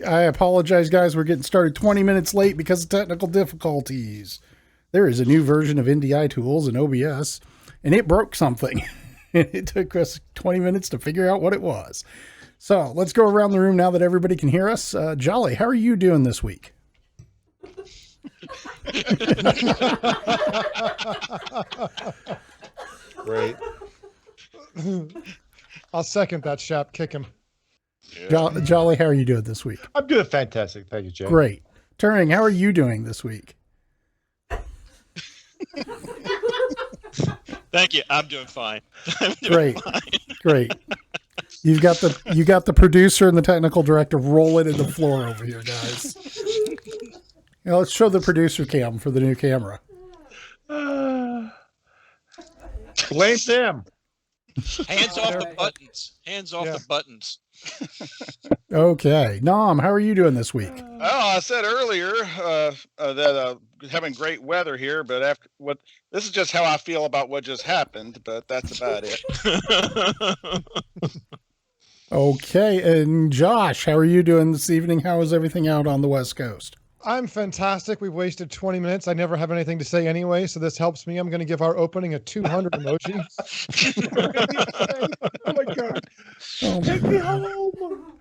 I apologize, guys. We're getting started 20 minutes late because of technical difficulties. There is a new version of NDI tools in OBS, and it broke something. It took us 20 minutes to figure out what it was. So let's go around the room now that everybody can hear us. Jolly, how are you doing this week? Great. I'll second that, Shap. Kick him. Yeah. Jolly, how are you doing this week? I'm doing fantastic. Thank you, Jay. Great. Turing, how are you doing this week? Thank you. I'm doing fine. Great. You got the producer and the technical director rolling in the floor over here, guys. Now let's show the producer cam for the new camera. Blame them. Hands off the buttons. Hands off the buttons. Okay. Nom, how are you doing this week? Oh, I said earlier that having great weather here, but this is just how I feel about what just happened, but that's about it. Okay. And Josh, how are you doing this evening? How is everything out on the West Coast? I'm fantastic. We've wasted 20 minutes. I never have anything to say anyway, so this helps me. I'm going to give our opening a 200 emoji. Oh, my God. Take me home.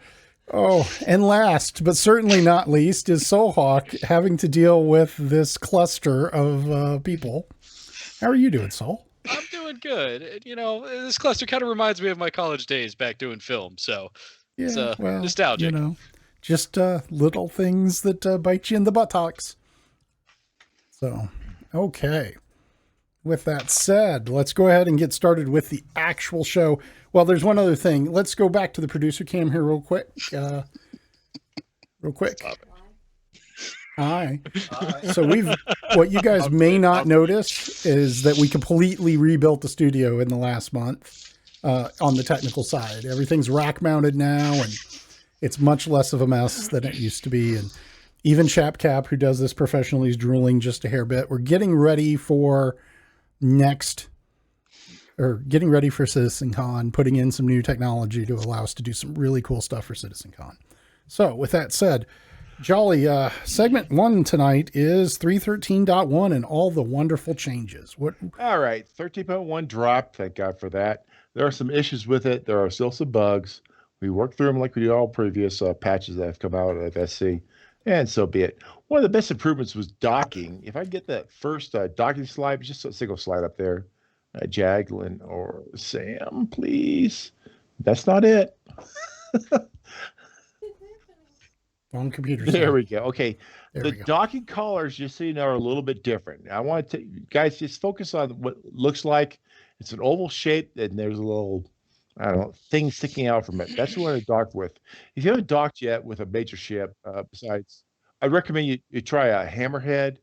Oh, and last, but certainly not least, is Soulhawk having to deal with this cluster of people. How are you doing, Soul? I'm doing good. You know, this cluster kind of reminds me of my college days back doing film, so it's nostalgic. You know, just little things that bite you in the buttocks. So, okay. With that said, let's go ahead and get started with the actual show. Well, there's one other thing. Let's go back to the producer cam here real quick. Hi. So what you guys may not notice is that we completely rebuilt the studio in the last month on the technical side. Everything's rack mounted now, and it's much less of a mess than it used to be. And even Chapcap, who does this professionally, is drooling just a hair bit. We're getting ready for CitizenCon, putting in some new technology to allow us to do some really cool stuff for CitizenCon. So with that said, Jolly, segment 1 tonight is 3.13.1 and all the wonderful changes. All right, 13.1 dropped. Thank God for that. There are some issues with it. There are still some bugs. We worked through them like we do all previous patches that have come out of SC, and so be it. One of the best improvements was docking. If I get that first docking slide, just a single slide up there, Jaglin or Sam, please. That's not it. On computer. There we go. Okay. The docking collars, just so you know, are a little bit different. I want to guys just focus on what it looks like. It's an oval shape, and there's a little, I don't know, thing sticking out from it. That's what I dock with. If you haven't docked yet with a major ship, besides, I recommend you try a hammerhead.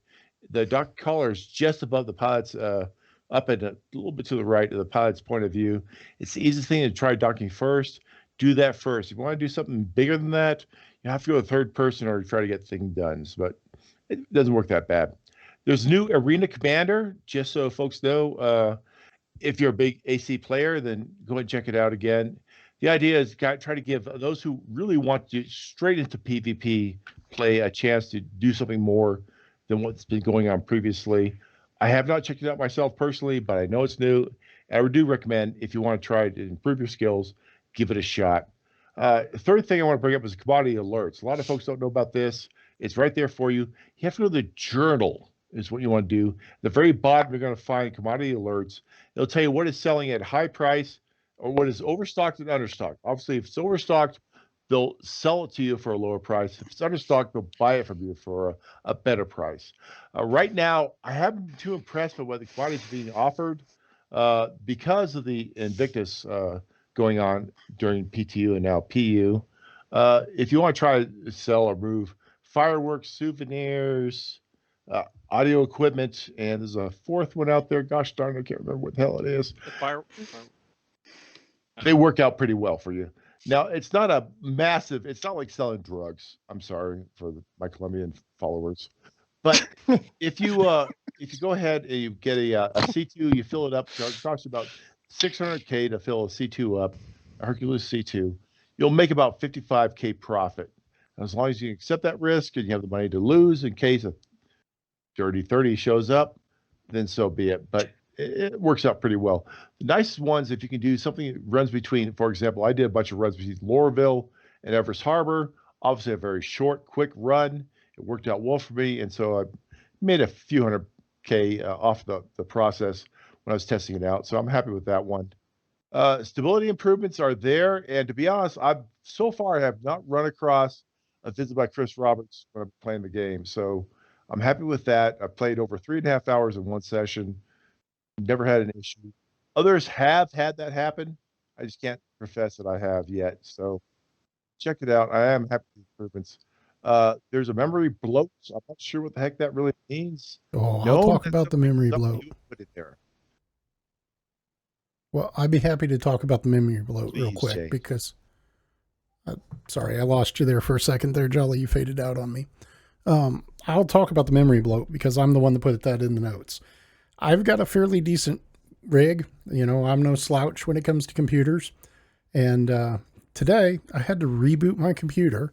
The dock collar is just above the pilot's, up and a little bit to the right of the pilot's point of view. It's the easiest thing to try docking first. Do that first. If you want to do something bigger than that, you have to go a third person or try to get things done. But it doesn't work that bad. There's a new Arena Commander, just so folks know. If you're a big AC player, then go ahead and check it out again. The idea is try to give those who really want to straight into PvP play a chance to do something more than what's been going on previously. I have not checked it out myself personally, but I know it's new. I do recommend, if you want to try to improve your skills, give it a shot. Third thing I want to bring up is commodity alerts. A lot of folks don't know about this. It's right there for you. You have to go to the journal is what you want to do. At the very bottom, you're going to find commodity alerts. It'll tell you what is selling at high price or what is overstocked and understocked. Obviously, if it's overstocked, they'll sell it to you for a lower price. If it's understocked, they'll buy it from you for a better price. Right now, I haven't been too impressed with what the commodities being offered because of the Invictus going on during PTU and now PU. If you want to try to sell or move fireworks, souvenirs, audio equipment, and there's a fourth one out there. Gosh darn, I can't remember what the hell it is. The They work out pretty well for you. Now, it's not a massive. It's not like selling drugs. I'm sorry for my Colombian followers, but if you go ahead and you get a C2, you fill it up. So it costs about 600K to fill a C2 up, a Hercules C2. You'll make about 55K profit. And as long as you accept that risk and you have the money to lose in case a dirty 30 shows up, then so be it. But it works out pretty well. The nicest ones, if you can do something that runs between, for example, I did a bunch of runs between Laurelville and Everest Harbor. Obviously, a very short, quick run. It worked out well for me, and so I made a few hundred K off the process when I was testing it out. So I'm happy with that one. Stability improvements are there, and to be honest, I've so far have not run across a visit by Chris Roberts when I'm playing the game. So I'm happy with that. I played over 3.5 hours in one session. Never had an issue. Others have had that happen. I just can't profess that I have yet. So check it out. I am happy with the improvements. There's a memory bloat. I'm not sure what the heck that really means. Oh, I'll talk about the memory bloat. Put it there. Well, I'd be happy to talk about the memory bloat real Please, quick Jay. because, sorry, I lost you there for a second there, Jolly. You faded out on me. I'll talk about the memory bloat because I'm the one that put that in the notes. I've got a fairly decent rig. You know, I'm no slouch when it comes to computers. And today I had to reboot my computer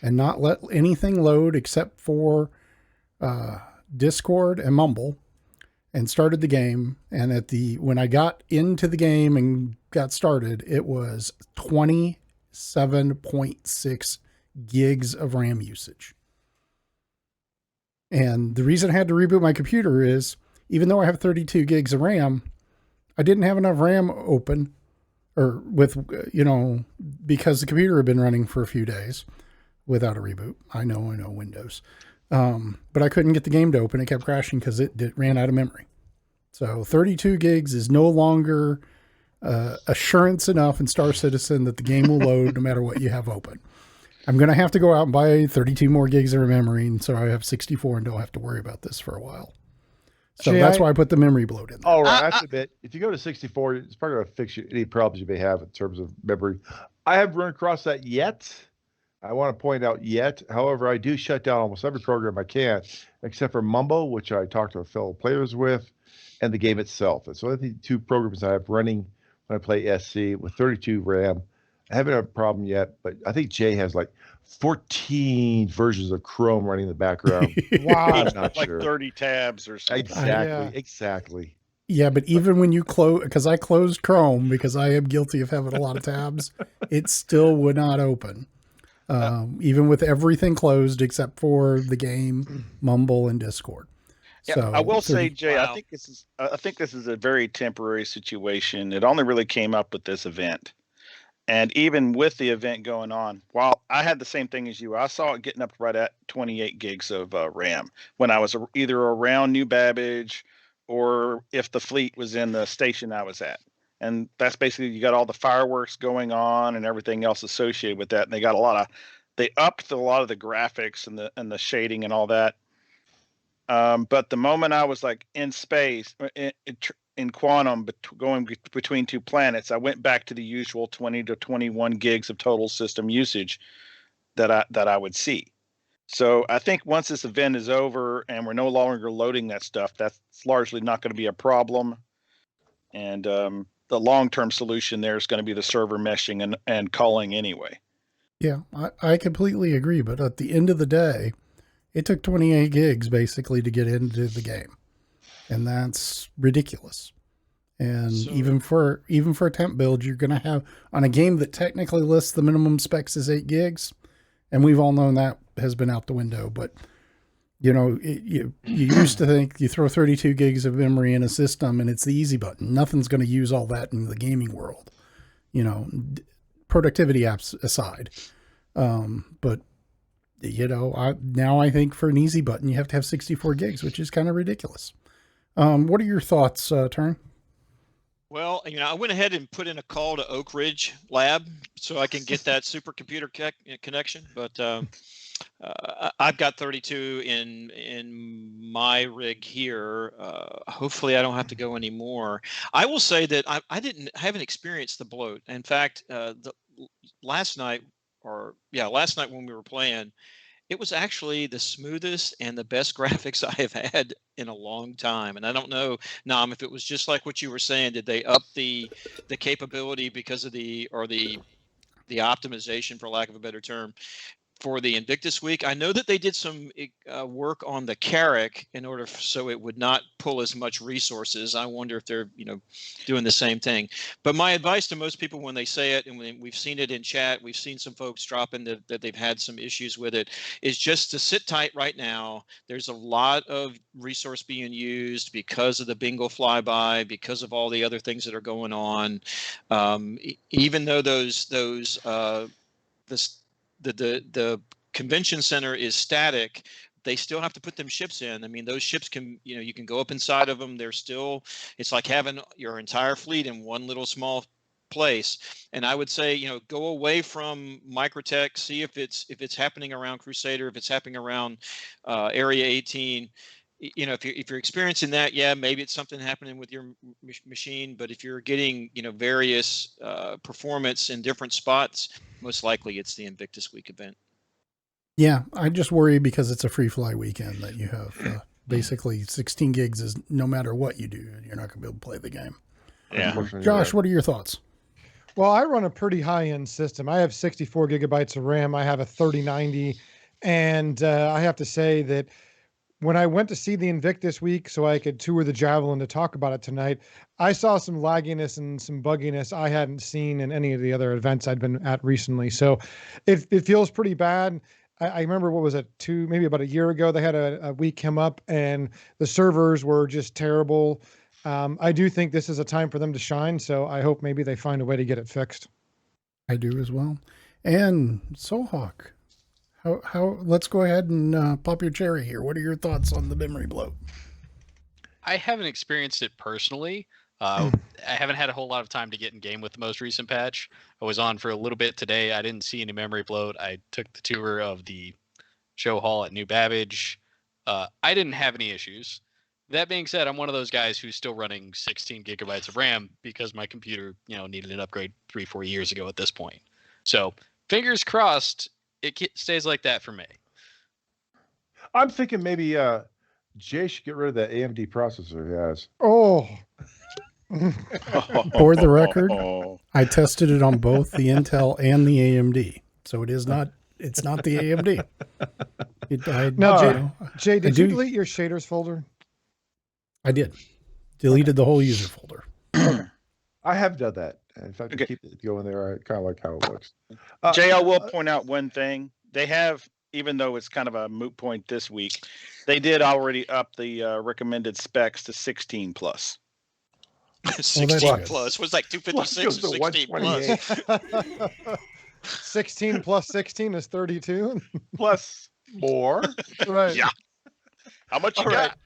and not let anything load except for Discord and Mumble, and started the game. And when I got into the game and got started, it was 27.6 gigs of RAM usage. And the reason I had to reboot my computer is, even though I have 32 gigs of RAM, I didn't have enough RAM open, or with, because the computer had been running for a few days without a reboot. I know Windows. But I couldn't get the game to open. It kept crashing because it ran out of memory. So 32 gigs is no longer assurance enough in Star Citizen that the game will load no matter what you have open. I'm going to have to go out and buy 32 more gigs of memory, and so I have 64 and don't have to worry about this for a while. So that's why I put the memory bloat in there. Oh, right. That's a bit. If you go to 64, it's probably going to fix any problems you may have in terms of memory. I haven't run across that yet. I want to point out yet. However, I do shut down almost every program I can, except for Mumbo, which I talk to fellow players with, and the game itself. And so I think 2 programs I have running when I play SC with 32 RAM. I haven't had a problem yet, but I think Jay has like 14 versions of Chrome running in the background. Wow. I'm not like sure. 30 tabs or something. Exactly. Yeah, but even when you close, because I closed Chrome because I am guilty of having a lot of tabs, it still would not open. Even with everything closed except for the game, Mumble, and Discord. Yeah, So I will say, Jay, Wow. I think this is a very temporary situation. It only really came up with this event. And even with the event going on, while I had the same thing as you, I saw it getting up right at 28 gigs of RAM when I was either around New Babbage or if the fleet was in the station I was at. And that's basically, you got all the fireworks going on and everything else associated with that. And they upped a lot of the graphics and the shading and all that. But the moment I was like in space, in quantum, going between 2 planets, I went back to the usual 20 to 21 gigs of total system usage that I would see. So I think once this event is over and we're no longer loading that stuff, that's largely not going to be a problem. And the long-term solution there is going to be the server meshing and culling anyway. Yeah, I completely agree. But at the end of the day, it took 28 gigs basically to get into the game. And that's ridiculous. And So- even for a temp build, you're going to have, on a game that technically lists the minimum specs as 8 gigs, and we've all known that has been out the window. But you used to think you throw 32 gigs of memory in a system and it's the easy button. Nothing's going to use all that in the gaming world, productivity apps aside. But I think for an easy button, you have to have 64 gigs, which is kind of ridiculous. What are your thoughts, Turn? Well, I went ahead and put in a call to Oak Ridge Lab so I can get that supercomputer connection. But I've got 32 in my rig here. Hopefully, I don't have to go anymore. I will say that I haven't experienced the bloat. In fact, last night when we were playing, it was actually the smoothest and the best graphics I have had in a long time. And I don't know, Nam, if it was just like what you were saying, did they up the capability because of the optimization, for lack of a better term, for the Invictus week? I know that they did some work on the Carrack in order so it would not pull as much resources. I wonder if they're doing the same thing. But my advice to most people when they say it, and when we've seen it in chat, we've seen some folks dropping that they've had some issues with it, is just to sit tight right now. There's a lot of resource being used because of the bingo flyby, because of all the other things that are going on. Even though the convention center is static, they still have to put them ships in. I mean, those ships can, you can go up inside of them. It's like having your entire fleet in one little small place. And I would say, go away from Microtech, see if it's happening around Crusader, if it's happening around Area 18. If you're experiencing that, yeah, maybe it's something happening with your machine. But if you're getting, various performance in different spots, most likely it's the Invictus Week event. Yeah, I just worry because it's a free fly weekend that you have basically 16 gigs is no matter what you do, you're not going to be able to play the game. Yeah. Josh, what are your thoughts? Well, I run a pretty high-end system. I have 64 gigabytes of RAM. I have a 3090. And I have to say that when I went to see the Invictus week so I could tour the Javelin to talk about it tonight, I saw some lagginess and some bugginess I hadn't seen in any of the other events I'd been at recently. So it feels pretty bad. I remember, what was it, maybe about a year ago, they had a week come up and the servers were just terrible. I do think this is a time for them to shine, so I hope maybe they find a way to get it fixed. I do as well. And Soulhawk, how let's go ahead and pop your cherry here. What are your thoughts on the memory bloat? I haven't experienced it personally. I haven't had a whole lot of time to get in game with the most recent patch. I was on for a little bit today. I didn't see any memory bloat. I took the tour of the show hall at New Babbage. I didn't have any issues. That being said, I'm one of those guys who's still running 16 gigabytes of RAM because my computer, needed an upgrade 3-4 years ago at this point. So fingers crossed, it stays like that for me. I'm thinking maybe Jay should get rid of that AMD processor he has. Oh. For the record, I tested it on both the Intel and the AMD, so it's not the AMD. Jay, did you delete your shaders folder? I did. Deleted the whole user folder. I have done that. In fact, I keep it going there. I kind of like how it looks. Jay, I will point out one thing. They have, even though it's kind of a moot point this week, they did already up the recommended specs to 16 plus. 16 plus was like 256 or 16 plus. 16 plus 16 is 32 plus more. Right. Yeah. How much you got?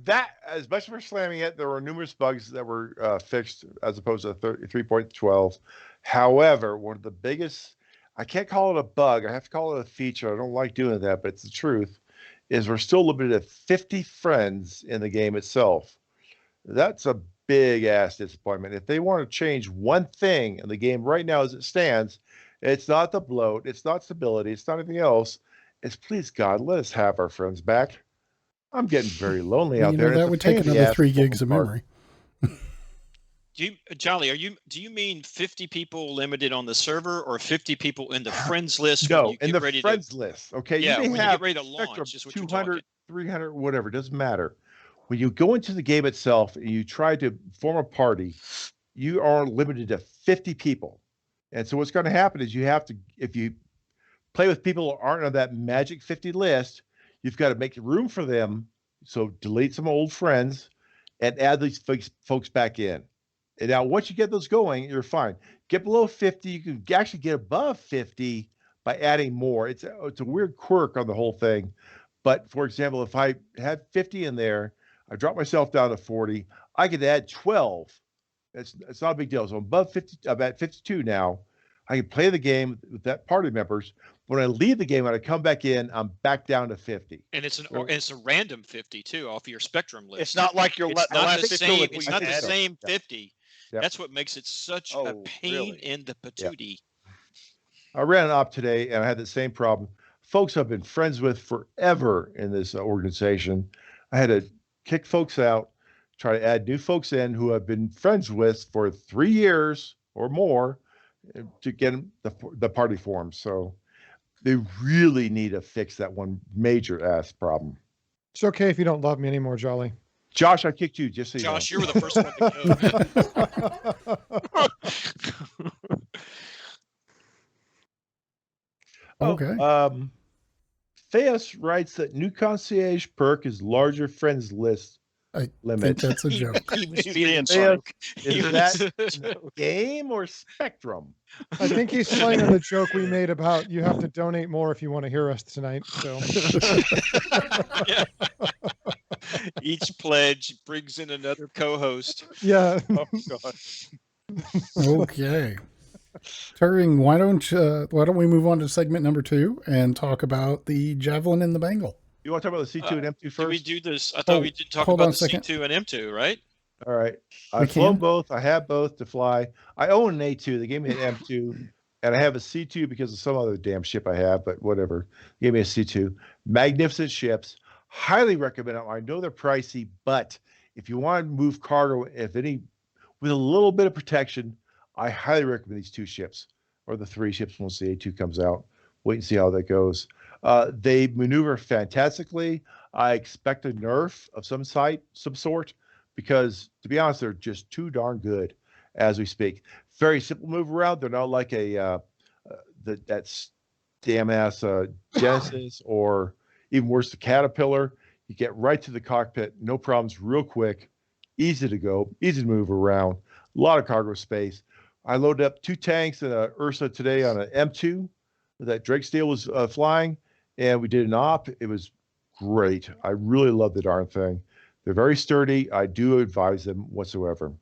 That, as much as we're slamming it, there were numerous bugs that were fixed as opposed to 3.12. However, one of the biggest, I can't call it a bug, I have to call it a feature. I don't like doing that, but it's the truth, is we're still limited to 50 friends in the game itself. That's a big ass disappointment. If they want to change one thing in the game right now as it stands, it's not the bloat, it's not stability, it's not anything else. It's, please God, let us have our friends back. I'm getting very lonely out there. That would take another 3 gigs of memory. Jolly, do you mean 50 people limited on the server or 50 people in the friends list? No, in the friends list. Okay. Yeah, you when you get ready to launch, is what 200, 300, whatever, it doesn't matter. When you go into the game itself and you try to form a party, you are limited to 50 people. And so what's going to happen is you have to, if you play with people who aren't on that magic 50 list, you've got to make room for them. So delete some old friends and add these folks back in. And now once you get those going, you're fine. Get below 50, you can actually get above 50 by adding more. It's a weird quirk on the whole thing. But for example, if I had 50 in there, I drop myself down to 40, I could add 12. It's not a big deal. So I'm above 50, I'm at 52 now. I can play the game with that party members. When I leave the game, when I come back in, I'm back down to 50. And it's a random 50 too off your Spectrum list. It's not like you're it's not the same. It's not the same 50. Yep. That's what makes it such a pain in the patootie. I ran an op today, and I had the same problem. Folks I've been friends with forever in this organization. I had to kick folks out, try to add new folks in who I've been friends with for 3 years or more to get the party formed. So they really need to fix that one major ass problem. It's okay if you don't love me anymore, Jolly. Josh, I kicked you, just so Josh, you you were the first one to go. Okay. Theus writes that new concierge perk is larger friends list I limit. think that's a joke. He was He's being being funny. Is that game or Spectrum? I think he's playing on the joke we made about you have to donate more if you want to hear us tonight. So Yeah. Each pledge brings in another co-host. yeah. Oh God. Okay. Turing, why don't we move on to segment number 2 and talk about the Javelin and the Bengal? You want to talk about the C2 and M2 first? Did we do this? I thought we did talk hold on about a the second. C2 and M2, right? All right. We I've flown can. both. I have both to fly. I own an A2. They gave me an M2, and I have a C2 because of some other damn ship I have, but whatever. They gave me a C2. Magnificent ships. Highly recommend them. I know they're pricey, but if you want to move cargo, with a little bit of protection, I highly recommend these 2 ships, or the 3 ships once the A2 comes out. Wait and see how that goes. They maneuver fantastically. I expect a nerf of some sort, because to be honest, they're just too darn good as we speak. Very simple move around. They're not like that damn ass Genesis or even worse, the Caterpillar. You get right to the cockpit, no problems, real quick, easy to go, easy to move around, a lot of cargo space. I loaded up 2 tanks and an Ursa today on an M2 that Drake Steele was flying, and we did an op. It was great. I really love the darn thing. They're very sturdy. I do advise them whatsoever.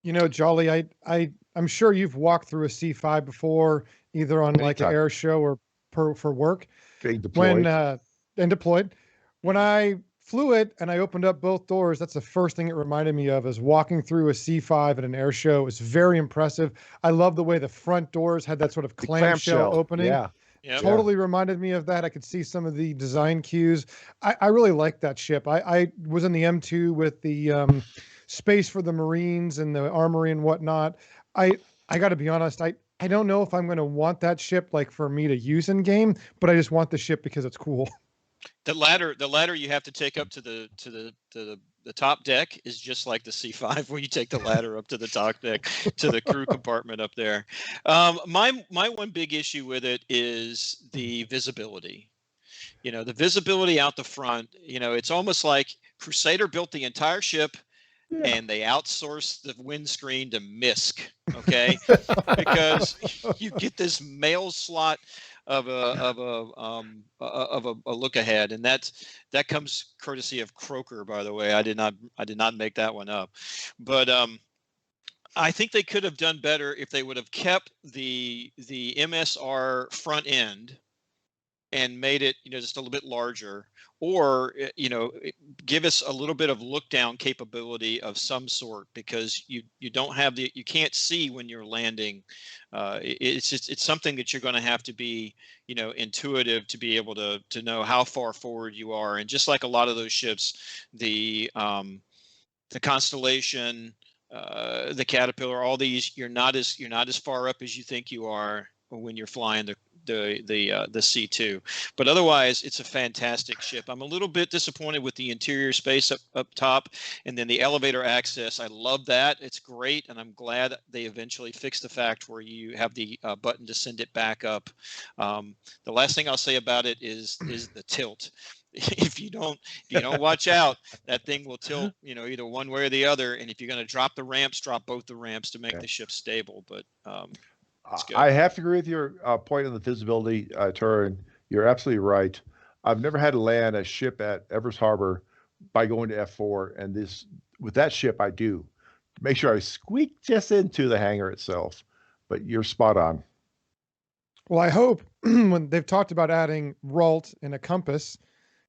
You know, Jolly, I'm sure you've walked through a C5 before, either on like an air show or for work. Getting deployed. And deployed. When I flew it and I opened up both doors, that's the first thing it reminded me of, is walking through a C5 at an air show. It was very impressive. I love the way the front doors had that sort of clamshell opening. Yeah. Yep. Totally reminded me of that. I could see some of the design cues. I really like that ship. I was in the M2 with the space for the Marines and the armory and whatnot. I got to be honest. I don't know if I'm going to want that ship like for me to use in game, but I just want the ship because it's cool. The ladder you have to take up to the top deck is just like the C5, where you take the ladder up to the top deck to the crew compartment up there. My one big issue with it is the visibility. You know, the visibility out the front. You know, it's almost like Crusader built the entire ship, and they outsourced the windscreen to MISC. Okay, because you get this mail slot of a look ahead, and that comes courtesy of Croker, by the way. I did not make that one up, but I think they could have done better if they would have kept the MSR front end and made it, you know, just a little bit larger, or, you know, give us a little bit of look down capability of some sort, because you don't have you can't see when you're landing. It's something that you're going to have to be, you know, intuitive to be able to know how far forward you are. And just like a lot of those ships, the Constellation, the Caterpillar, all these, you're not as far up as you think you are when you're flying the C2, but otherwise it's a fantastic ship. I'm a little bit disappointed with the interior space up top, and then the elevator access. I love that. It's great, and I'm glad they eventually fixed the fact where you have the button to send it back up. The last thing I'll say about it is the tilt. If you don't watch out, that thing will tilt, you know, either one way or the other. And if you're going to drop the ramps, drop both the ramps to make the ship stable. But I have to agree with your point on the visibility, Turin. You're absolutely right. I've never had to land a ship at Evers Harbor by going to F4, and with that ship, I do make sure I squeak just into the hangar itself. But you're spot on. Well, I hope when they've talked about adding RALT and a compass,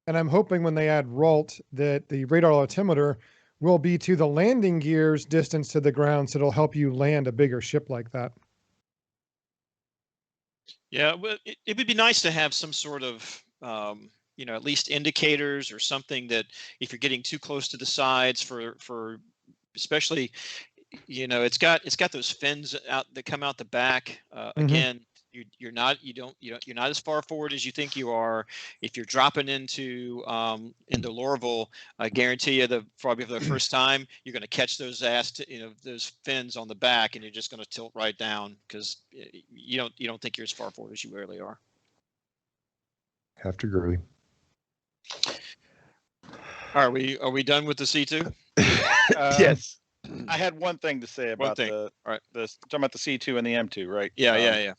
and I'm hoping when they add RALT that the radar altimeter will be to the landing gear's distance to the ground, so it'll help you land a bigger ship like that. Yeah, well, it would be nice to have some sort of, at least indicators or something that if you're getting too close to the sides for especially, it's got those fins out that come out the back. Again, you're not as far forward as you think you are. If you're dropping into Lorville, I guarantee you probably for the first time you're going to catch those those fins on the back, and you're just going to tilt right down because you don't think you're as far forward as you really are. Have to agree. Are we done with the C2? Yes. I had one thing to say about talking about the C2 and the M2, right? Yeah.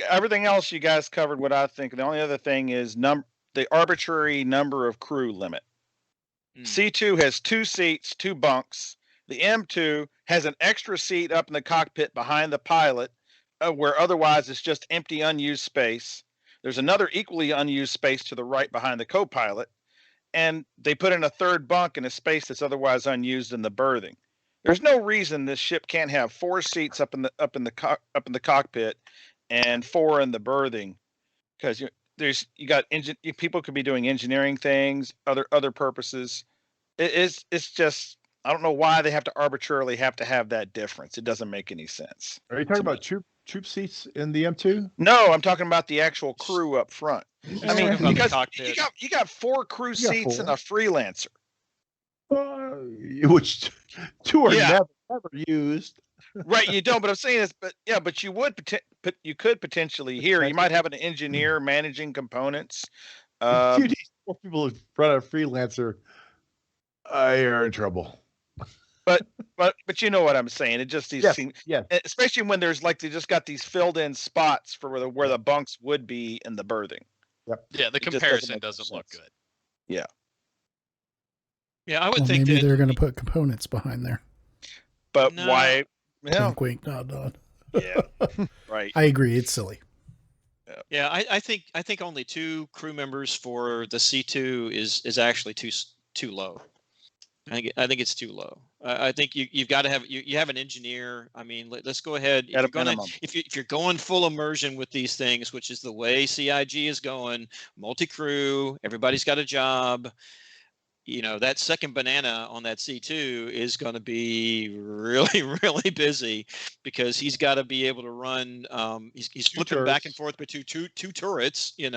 Everything else you guys covered what I think. The only other thing is the arbitrary number of crew limit. C2 has 2 seats, 2 bunks. The M2 has an extra seat up in the cockpit behind the pilot, where otherwise it's just empty, unused space. There's another equally unused space to the right behind the co-pilot, and they put in a third bunk in a space that's otherwise unused in the berthing. There's no reason this ship can't have 4 seats up in the cockpit and 4 in the berthing, because people could be doing engineering things, other purposes. It's just, I don't know why they have to arbitrarily have to have that difference. It doesn't make any sense. Are you talking about troop seats in the M2? No, I'm talking about the actual crew up front. I mean, because you got 4 crew seats and a freelancer. Which 2 are never used. Right, you don't. But I'm saying this. But you could potentially here. You might have an engineer managing components. If you need 4 people in front of a freelancer, you're in trouble. But you know what I'm saying. It just seems, especially when there's they just got these filled in spots for where the bunks would be in the berthing. Yep. Yeah, the comparison doesn't look good. Yeah. Yeah, I would think maybe they're going to put components behind there. But why? Wink, wink, nod, nod. Yeah, right. I agree. It's silly. Yeah, I think only 2 crew members for the C2 is actually too low. I think it's too low. I think you've got to have you have an engineer. I mean, let's go ahead. If you're going full immersion with these things, which is the way CIG is going, multi-crew, everybody's got a job. That second banana on that C2 is going to be really, really busy because he's got to be able to run. He's flipping back and forth between two turrets, and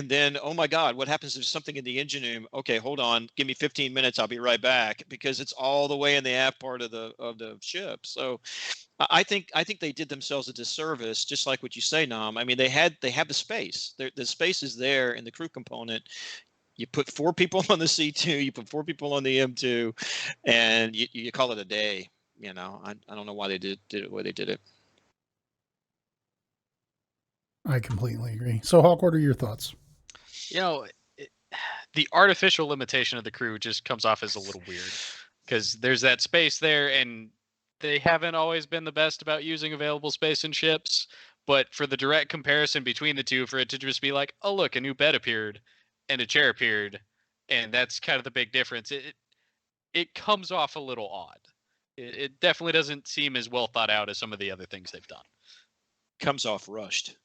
then, oh my God, what happens if something in the engine room? Okay, hold on, give me 15 minutes, I'll be right back, because it's all the way in the aft part of the ship. So I think they did themselves a disservice, just like what you say, Nam. I mean, they have the space. The space is there in the crew component. You put 4 people on the C2, you put 4 people on the M2, and you call it a day. I don't know why they did it the way they did it. I completely agree. So, Hawk, what are your thoughts? The artificial limitation of the crew just comes off as a little weird because there's that space there, and they haven't always been the best about using available space in ships. But for the direct comparison between the two, for it to just be like, oh, look, a new bed appeared and a chair appeared, and that's kind of the big difference. It comes off a little odd. It definitely doesn't seem as well thought out as some of the other things they've done. Comes off rushed.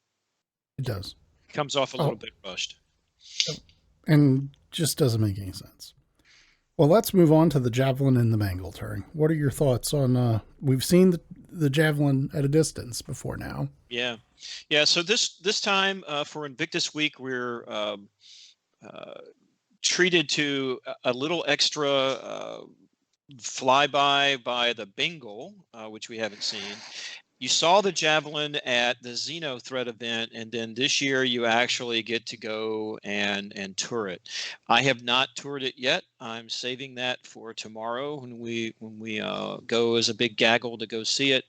It does. Comes off a little bit rushed. And just doesn't make any sense. Well, let's move on to the Javelin and the Mangle turret. What are your thoughts on, we've seen the Javelin at a distance before now. Yeah. So this time for Invictus Week, we're treated to a little extra flyby by the Bengal, which we haven't seen. You saw the Javelin at the Xeno Threat event, and then this year you actually get to go and tour it. I have not toured it yet. I'm saving that for tomorrow when we go as a big gaggle to go see it.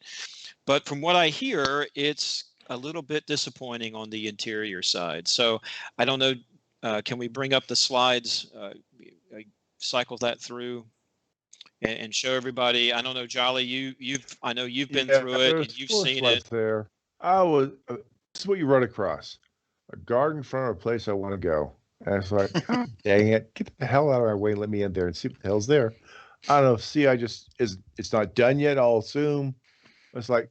But from what I hear, it's a little bit disappointing on the interior side. So I don't know. Can we bring up the slides, cycle that through, and show everybody? I don't know, Jolly. I know you've been through it and you've seen it. There, this is what you run across: a garden in front of a place I want to go, and it's like, God dang it, get the hell out of my way, let me in there and see what the hell's there. I don't know. It's not done yet. I'll assume. It's like,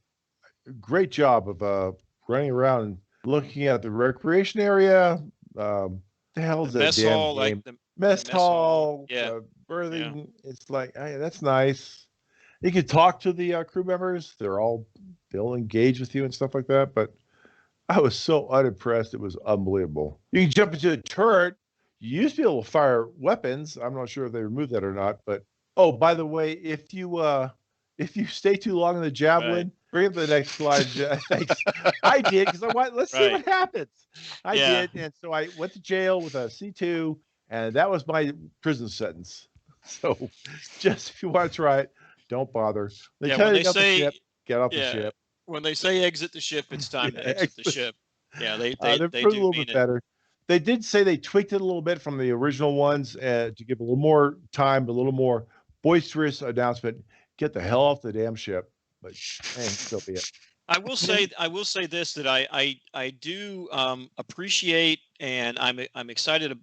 great job of running around and looking at the recreation area. The hell's The that mess damn hall, like game? the Mess hall, Yeah, birthing. It's like, hey, that's nice. You can talk to the crew members. They'll engage with you and stuff like that. But I was so unimpressed. It was unbelievable. You can jump into a turret. You used to be able to fire weapons. I'm not sure if they removed that or not. But oh, by the way, if you stay too long in the javelin, bring up the next slide. Thanks. I did because I want. Let's see what happens. I did, and so I went to jail with a C2, and that was my prison sentence. So, just if you want to try it, don't bother. They tell you to get off the ship. Get off the ship. When they say exit the ship, it's time to exit the ship. Yeah, they they're do a little mean bit better. They did say they tweaked it a little bit from the original ones to give a little more time, a little more boisterous announcement. Get the hell off the damn ship. But hey, so be it. I will say this, that I do appreciate, and I'm excited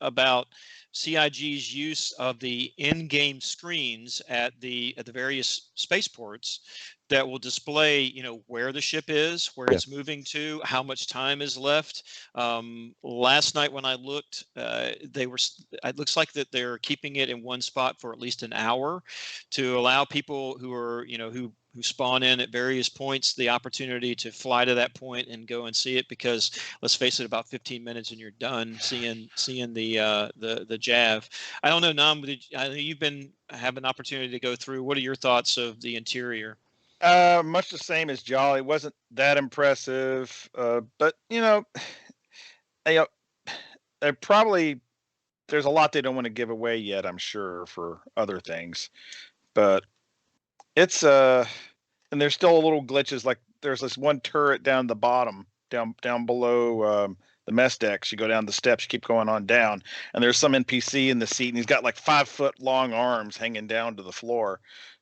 about CIG's use of the in-game screens at the various spaceports that will display, you know, where the ship is, where it's moving to, how much time is left. Last night when I looked, it looks like that they're keeping it in one spot for at least an hour to allow people who are, you know, who spawn in at various points the opportunity to fly to that point and go and see it, because let's face it, about 15 minutes and you're done seeing the Jav. I don't know, Nam, I know you've been have an opportunity to go through. What are your thoughts of the interior? Much the same as Jolly. It wasn't that impressive, but you know, there's a lot they don't want to give away yet, I'm sure, for other things. But it's and there's still a little glitches. Like there's this one turret down the bottom, down below the mess decks. You go down the steps, you keep going on down, and there's some NPC in the seat, and he's got like 5-foot long arms hanging down to the floor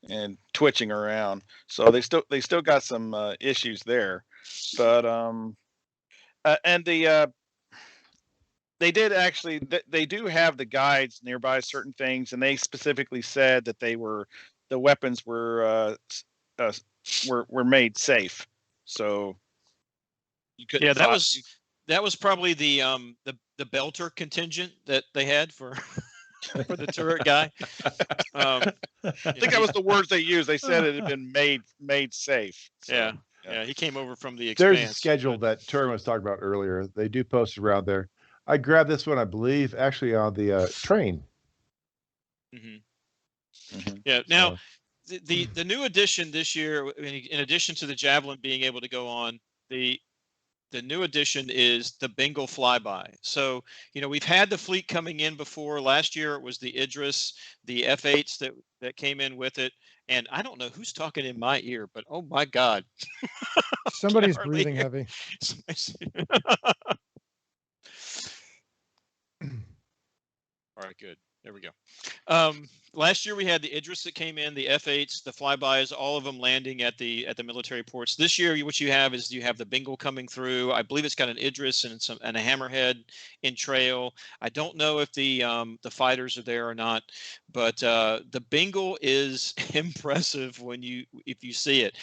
and twitching around. So they still got some issues there. But and they did actually they do have the guides nearby certain things, and they specifically said that the weapons were made safe, so you couldn't. Yeah, that was probably the belter contingent that they had for for the turret guy. I think that was the words they used. They said it had been made safe. So, yeah, he came over from the Expanse. There's a schedule that Turin was talking about earlier. They do post around there. I grabbed this one, I believe, actually on the train. Mm-hmm. Mm-hmm. Yeah. Now, the new addition this year, in addition to the Javelin being able to go on, the new addition is the Bengal flyby. So, you know, we've had the fleet coming in before. Last year it was the Idris, the F8s that came in with it. And I don't know who's talking in my ear, but oh my God. Somebody's breathing heavy. All right, good. There we go. Last year we had the Idris that came in, the F8s, the flybys, all of them landing at the military ports. This year, what you have is you have the Bengal coming through. I believe it's got an Idris and a Hammerhead in trail. I don't know if the fighters are there or not, but the Bengal is impressive if you see it.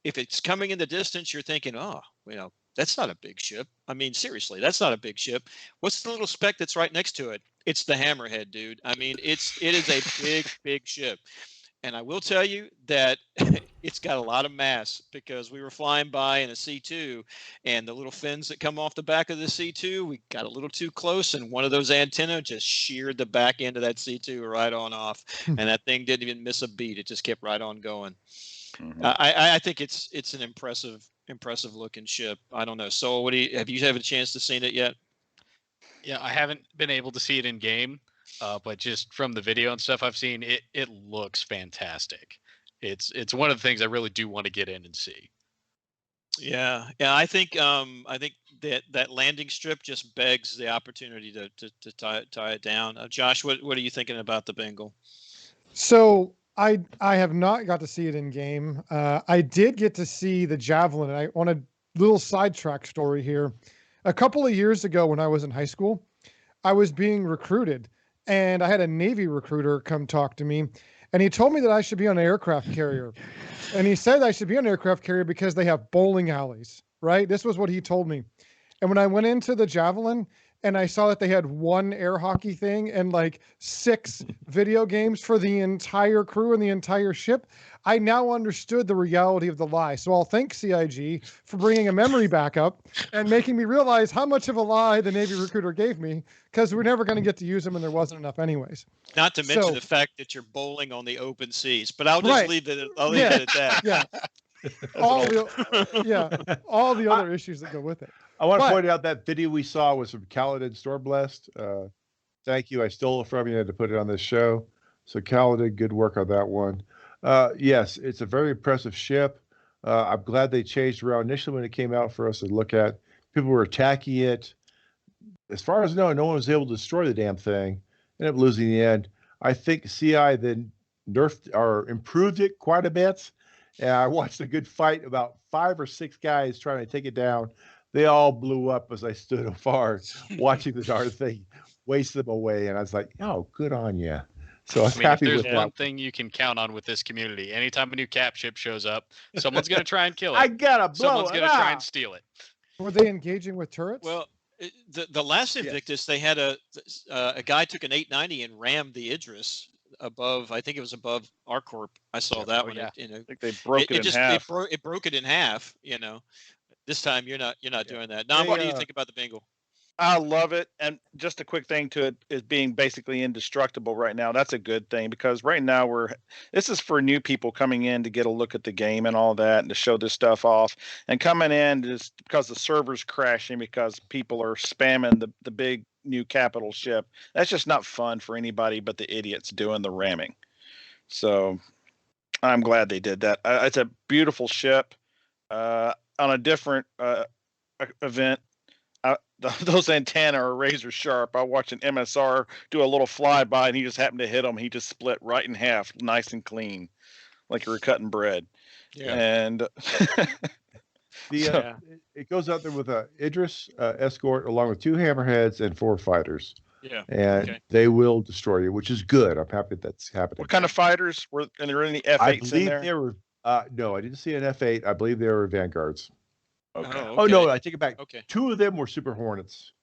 If it's coming in the distance, you're thinking, oh, you know, that's not a big ship. I mean, seriously, that's not a big ship. What's the little speck that's right next to it? It's the Hammerhead, dude. I mean, it is a big ship. And I will tell you that it's got a lot of mass, because we were flying by in a C2, and the little fins that come off the back of the C2, we got a little too close, and one of those antennas just sheared the back end of that C2 right on off. And that thing didn't even miss a beat. It just kept right on going. Mm-hmm. I think it's an impressive looking ship. I don't know. So have you had a chance to see it yet? Yeah, I haven't been able to see it in game, but just from the video and stuff I've seen, it looks fantastic. It's one of the things I really do want to get in and see. Yeah. I think that landing strip just begs the opportunity to tie it down. Josh, what are you thinking about the Bengal? So I have not got to see it in game. I did get to see the Javelin, and I want a little sidetrack story here. A couple of years ago when I was in high school, I was being recruited, and I had a Navy recruiter come talk to me, and he told me that I should be on an aircraft carrier. And he said I should be on an aircraft carrier because they have bowling alleys, right? This was what he told me. And when I went into the Javelin and I saw that they had one air hockey thing and like 6 video games for the entire crew and the entire ship, I now understood the reality of the lie. So I'll thank CIG for bringing a memory back up and making me realize how much of a lie the Navy recruiter gave me, because we're never going to get to use them and there wasn't enough anyways. Not to mention the fact that you're bowling on the open seas, but I'll just leave it. I'll leave it at that. Yeah. all the other issues that go with it. I want to point out that video we saw was from Kaladin Stormblessed. Thank you. I stole it from you to put it on this show. So Kaladin, good work on that one. Yes, it's a very impressive ship. I'm glad they changed around. Initially, when it came out for us to look at, people were attacking it. As far as I know, no one was able to destroy the damn thing. Ended up losing the end. I think CI then nerfed or improved it quite a bit. And I watched a good fight, about 5 or 6 guys trying to take it down. They all blew up as I stood afar watching the darn thing waste them away. And I was like, oh, good on you. So I'm happy with that. There's one thing you can count on with this community. Anytime a new cap ship shows up, someone's going to try and kill it. I gotta blow Someone's going to try and steal it. Were they engaging with turrets? Well, the last Invictus, they had a guy took an 890 and rammed the Idris above. I think it was above our corp. I saw that one. Yeah. You know, I think they broke it in half. It broke it in half. You know, this time you're not doing that. Now, what do you think about the Bengal? I love it. And just a quick thing to it is being basically indestructible right now. That's a good thing, because right now this is for new people coming in to get a look at the game and all that and to show this stuff off. And coming in just because the server's crashing because people are spamming the big new capital ship. That's just not fun for anybody but the idiots doing the ramming. So I'm glad they did that. It's a beautiful ship. On a different event, those antennae are razor sharp. I watched an MSR do a little flyby, and he just happened to hit him. He just split right in half, nice and clean, like you were cutting bread. Yeah. And it goes out there with a Idris escort along with 2 hammerheads and 4 fighters. Yeah. And they will destroy you, which is good. I'm happy that's happening. What kind of fighters were? And there were any F8s in there? They were. No, I didn't see an F8. I believe they were Vanguards. Okay. Oh no, I take it back. Okay. 2 of them were Super Hornets.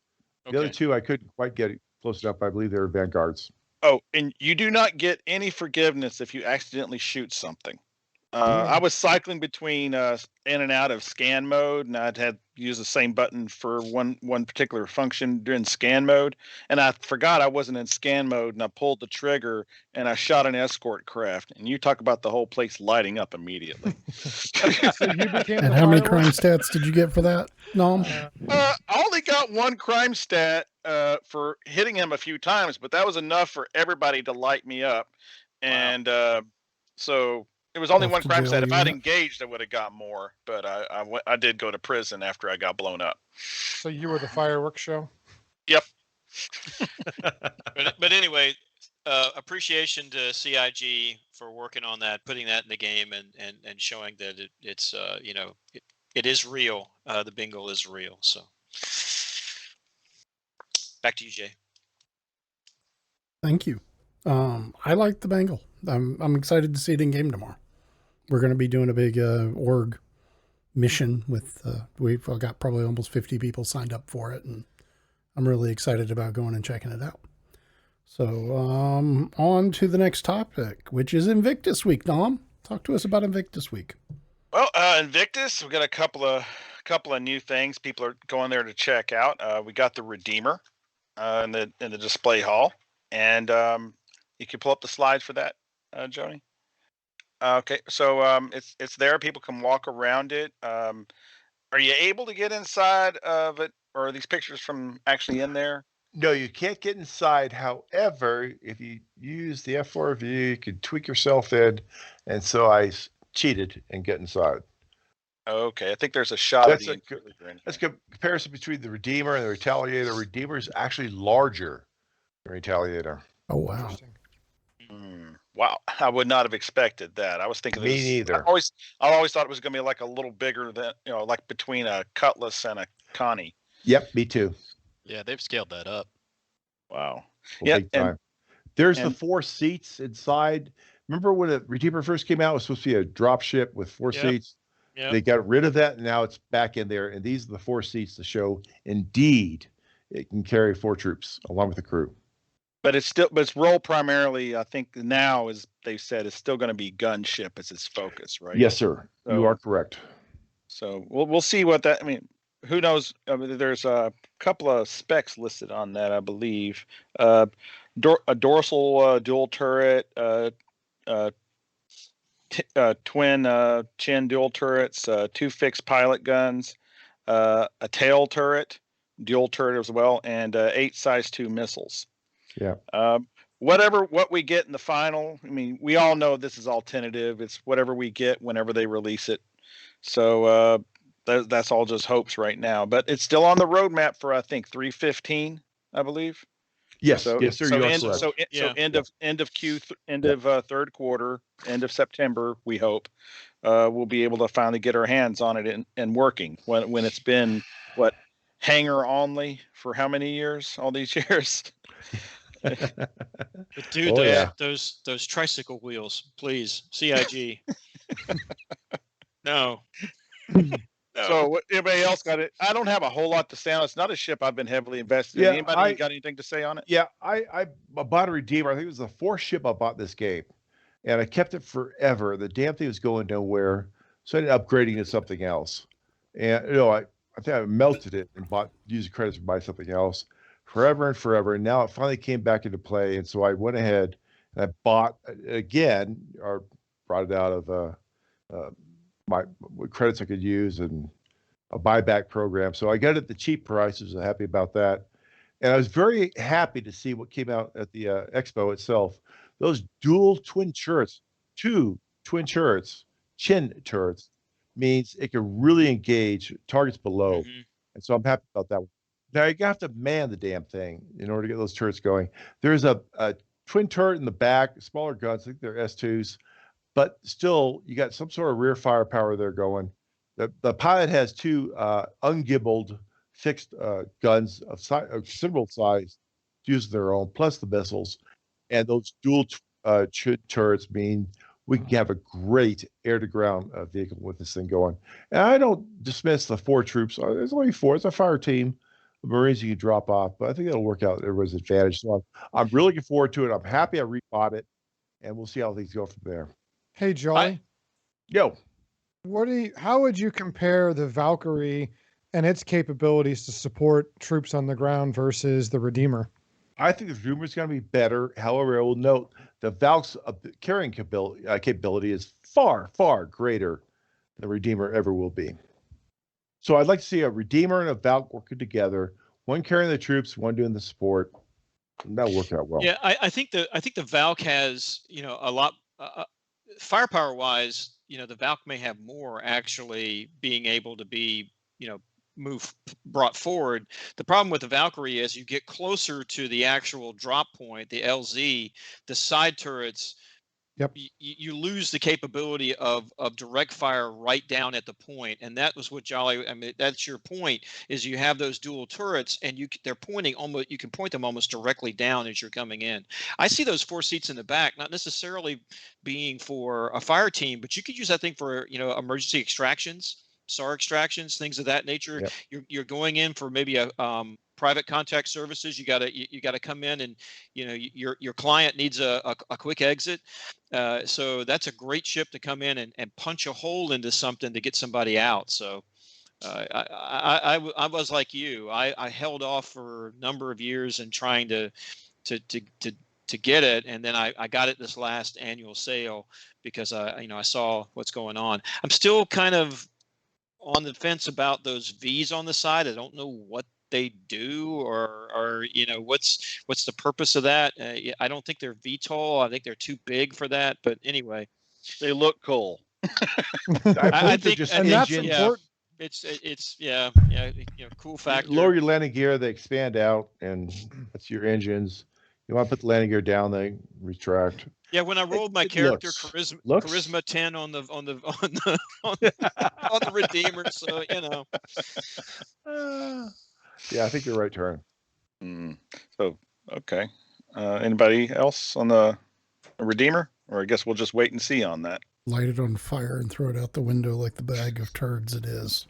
The other 2 I couldn't quite get it close enough. I believe they were Vanguards. Oh, and you do not get any forgiveness if you accidentally shoot something. I was cycling between in and out of scan mode, and I'd had used the same button for one particular function during scan mode, and I forgot I wasn't in scan mode, and I pulled the trigger and I shot an escort craft, and you talk about the whole place lighting up immediately. So you became and how many crime stats did you get for that, Nom? I only got 1 crime stat for hitting him a few times, but that was enough for everybody to light me up, and so. It was only 1 crime stat. If I'd engaged, I would have got more. But I did go to prison after I got blown up. So you were the fireworks show? Yep. but anyway, appreciation to CIG for working on that, putting that in the game, and showing that it's it is real. The bingo is real. So back to you, Jay. Thank you. I like the Bengal. I'm excited to see it in game tomorrow. We're going to be doing a big org mission with we've got probably almost 50 people signed up for it, and I'm really excited about going and checking it out. So on to the next topic, which is Invictus Week. Nom, talk to us about Invictus Week. Well, Invictus, we got a couple of new things people are going there to check out. We got the Redeemer in the display hall, and you can pull up the slides for that, Joni. Okay, so it's there. People can walk around it. Are you able to get inside of it, or are these pictures from actually in there? No, you can't get inside. However, if you use the F4 view, you can tweak yourself in. And so I cheated and get inside. Okay, I think there's a shot That's of that's a comparison between the Redeemer and the Retaliator. Redeemer is actually larger than Retaliator. Oh, wow. Wow, I would not have expected that. I was thinking Me neither. I always thought it was going to be like a little bigger than, like between a Cutlass and a Connie. Yep, me too. Yeah, they've scaled that up. Wow. Big time. There's the 4 seats inside. remember when the Redeemer first came out, it was supposed to be a drop ship with 4 seats. Yeah. They got rid of that, and now it's back in there. And these are the 4 seats to show indeed it can carry 4 troops along with the crew. But its role primarily, I think now, as they said, is still going to be gunship as its focus, right? Yes, sir. So, you are correct. So we'll see what that. I mean, who knows? I mean, there's a couple of specs listed on that, I believe. A dorsal dual turret, twin chin dual turrets, 2 fixed pilot guns, a tail turret, dual turret as well, and 8 size 2 missiles. Yeah. What we get in the final, I mean, we all know this is all tentative. It's whatever we get whenever they release it. So that's all just hopes right now. But it's still on the roadmap for, I think, 3/15, I believe. Yes, So, yes, sir. So you are end, correct. so, so end of third quarter, end of September, we hope, we'll be able to finally get our hands on it and working when it's been hangar only for how many years? All these years. But dude, those tricycle wheels, please, CIG. No. So anybody else got it? I don't have a whole lot to say on it. It's not a ship I've been heavily invested in. Anybody got anything to say on it? Yeah, I bought a Redeemer. I think it was the 4th ship I bought this game, and I kept it forever. The damn thing was going nowhere, so I ended up upgrading to something else. And I think I melted it and used credits to buy something else forever and forever. And now it finally came back into play, and so I went ahead and I bought again, or brought it out of my credits I could use and a buyback program. So I got it at the cheap price. I was happy about that. And I was very happy to see what came out at the expo itself. Those dual twin turrets, 2 twin turrets, chin turrets, means it can really engage targets below. Mm-hmm. And so I'm happy about that one. Now you have to man the damn thing in order to get those turrets going. There's a twin turret in the back, smaller guns, I think they're S2s, but still you got some sort of rear firepower there going. The pilot has 2 ungibbled fixed guns of considerable size to use their own, plus the missiles. And those dual turrets mean we can have a great air-to-ground vehicle with this thing going. And I don't dismiss the 4 troops. There's only 4. It's a fire team of Marines you can drop off, but I think it'll work out everybody's advantage. So I'm really looking forward to it. I'm happy I rebought it, and we'll see how things go from there. Hey, Jolly. Yo. How would you compare the Valkyrie and its capabilities to support troops on the ground versus the Redeemer? I think the Redeemer is going to be better. However, I will note the Valk's carrying capability is far, far greater than the Redeemer ever will be. So I'd like to see a Redeemer and a Valk working together, one carrying the troops, one doing the support. And that'll work out well. Yeah, I think the Valk has a lot firepower wise. The Valk may have more actually being able to be brought forward. The problem with the Valkyrie is you get closer to the actual drop point, the LZ, the side turrets. Yep. You lose the capability of direct fire right down at the point, and that was what Jolly. I mean, that's your point. Is you have those dual turrets, and they're pointing almost. You can point them almost directly down as you're coming in. I see those 4 seats in the back, not necessarily being for a fire team, but you could use that thing for emergency extractions, SAR extractions, things of that nature. Yep. You're going in for maybe a private contact services. You gotta come in, and your client needs a quick exit. So that's a great ship to come in and punch a hole into something to get somebody out. So I was like you. I held off for a number of years and trying to get it, and then I got it this last annual sale because I saw what's going on. I'm still kind of on the fence about those V's on the side. I don't know what they do or what's the purpose of that. I don't think they're VTOL. I think they're too big for that, but anyway, they look cool. I think just and that's important. It's cool factor. Lower your landing gear, they expand out, and that's your engines. You want to put the landing gear down, they retract. Yeah, when I rolled my character charisma 10 on the Redeemer, so yeah, I think you're right, Turn. So okay, anybody else on the Redeemer? or I guess we'll just wait and see on that. Light it on fire and throw it out the window like the bag of turds it is.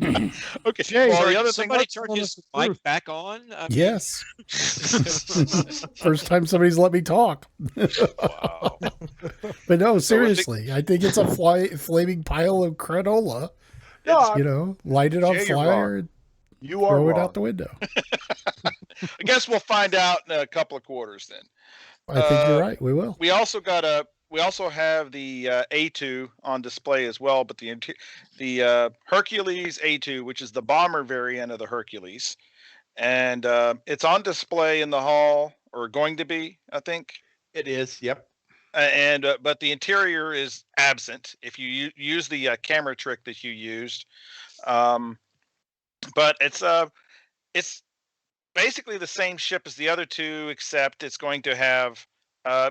Okay. Jay, well, Sorry, the other somebody thing. turn his mic back on. I mean, Yes. First time somebody's let me talk. Wow. But no, seriously, I think it's a flaming pile of granola. No, light it on Jay, you're fire and You are throw it wrong. out the window. I guess we'll find out in a couple of quarters then. I think you're right. We will. We also have the A2 on display as well, but the Hercules A2, which is the bomber variant of the Hercules, and it's on display in the hall, or going to be, I think. It is. Yep. And but the interior is absent if you use the camera trick that you used. But it's basically the same ship as the other two, except it's going to have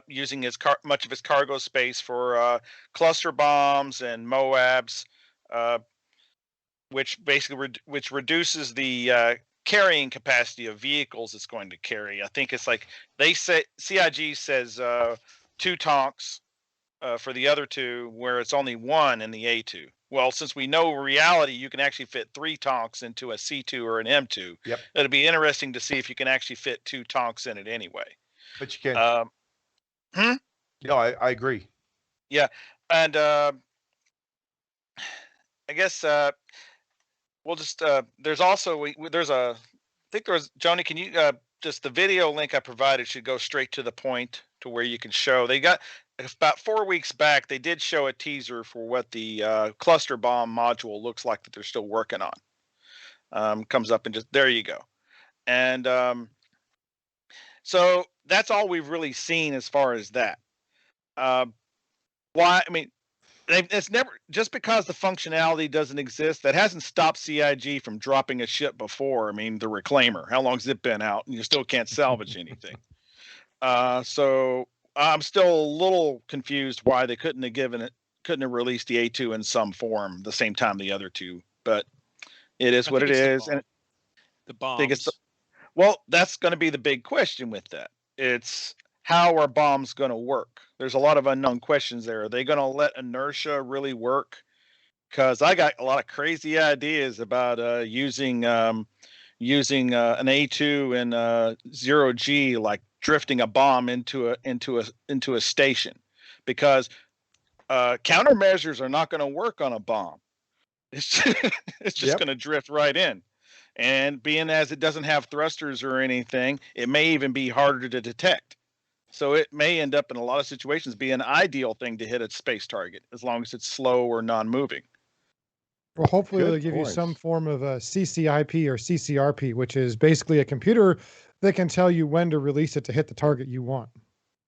using much of its cargo space for cluster bombs and MOABs, which basically which reduces the carrying capacity of vehicles it's going to carry. I think it's like they say CIG says 2 tonks for the other two, where it's only 1 in the A2. Well, since we know reality, you can actually fit 3 tonks into a C2 or an M2. Yep. It'll be interesting to see if you can actually fit 2 tonks in it anyway. But you can. No, I agree. Yeah, and I guess we'll just there's also there's a I think there's Joni. Can you just the video link I provided should go straight to the point to where you can show. They got about 4 weeks back. They did show a teaser for what the cluster bomb module looks like that they're still working on. Comes up and just there you go. And so that's all we've really seen as far as that. Why? I mean, it's never just because the functionality doesn't exist. That hasn't stopped CIG from dropping a ship before. I mean, the Reclaimer. How long's it been out, and you still can't salvage anything? So I'm still a little confused why they couldn't have released the A2 in some form the same time the other two. But it is what it is, and the bombs. Well, that's going to be the big question with that. It's how are bombs going to work? There's a lot of unknown questions there. Are they going to let inertia really work? Because I got a lot of crazy ideas about using an A2 and 0G, like drifting a bomb into a station, because countermeasures are not going to work on a bomb. It's just going to drift right in. And being as it doesn't have thrusters or anything, it may even be harder to detect. So it may end up in a lot of situations being an ideal thing to hit a space target, as long as it's slow or non-moving. Well, hopefully they'll give you some form of a CCIP or CCRP, which is basically a computer that can tell you when to release it to hit the target you want.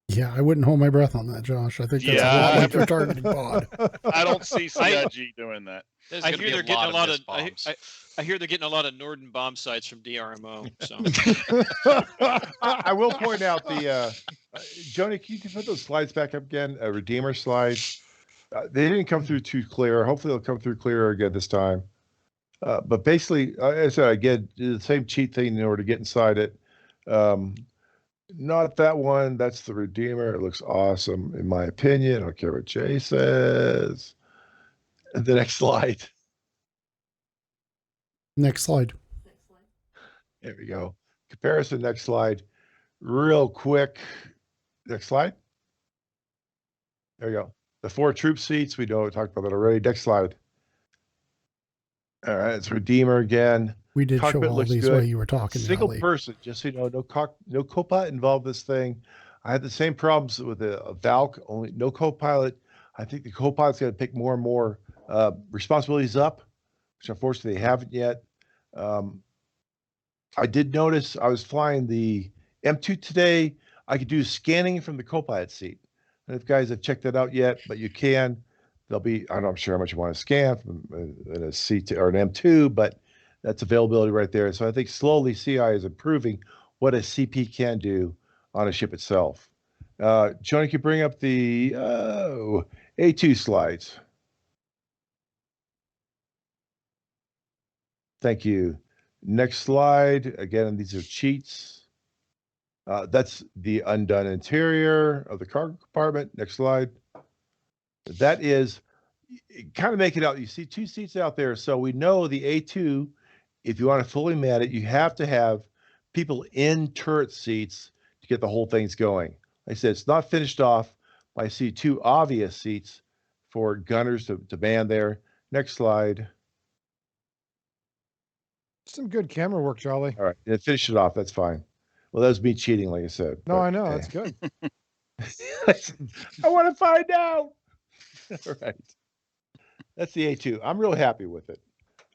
Yeah, I wouldn't hold my breath on that, Josh. I think that's a lot like your targeting pod. I don't see CIG doing that. I hear they're getting a lot of I hear they're getting a lot of Norden bomb sites from DRMO. So I will point out the Joni, can you put those slides back up again? Redeemer slides. They didn't come through too clear. Hopefully they'll come through clearer again this time. But basically, as I said, I get the same cheat thing in order to get inside it. Not that one. That's the Redeemer. It looks awesome, in my opinion. I don't care what Jay says. And the next slide. Next slide. There we go. Comparison, next slide. Real quick. Next slide. There we go. The 4 troop seats. We talked about that already. Next slide. All right. It's Redeemer again. We did show all these while you were talking. Single person, just so you know, no co-pilot involved in this thing. I had the same problems with a Valk, only no co-pilot. I think the co-pilot's got to pick more and more responsibilities up, which unfortunately they haven't yet. I did notice I was flying the M2 today. I could do scanning from the co-pilot seat. And if guys have checked that out yet, but you can, there'll be, I'm not sure how much you want to scan from in a C2 or an M2, but that's availability right there. So I think slowly CI is improving what a CP can do on a ship itself. Joni, can you bring up the A2 slides? Thank you. Next slide. Again, these are cheats. That's the undone interior of the cargo compartment. Next slide. That is kind of make it out. You see 2 seats out there. So we know the A2, if you want to fully man it, you have to have people in turret seats to get the whole thing's going. Like I said, it's not finished off, but I see 2 obvious seats for gunners to man there. Next slide. Some good camera work, Jolly. All right, and finish it off. That's fine. Well, that was me cheating, like I said. No, but, I know. hey. That's good. I want to find out. All right. That's the A2. I'm real happy with it.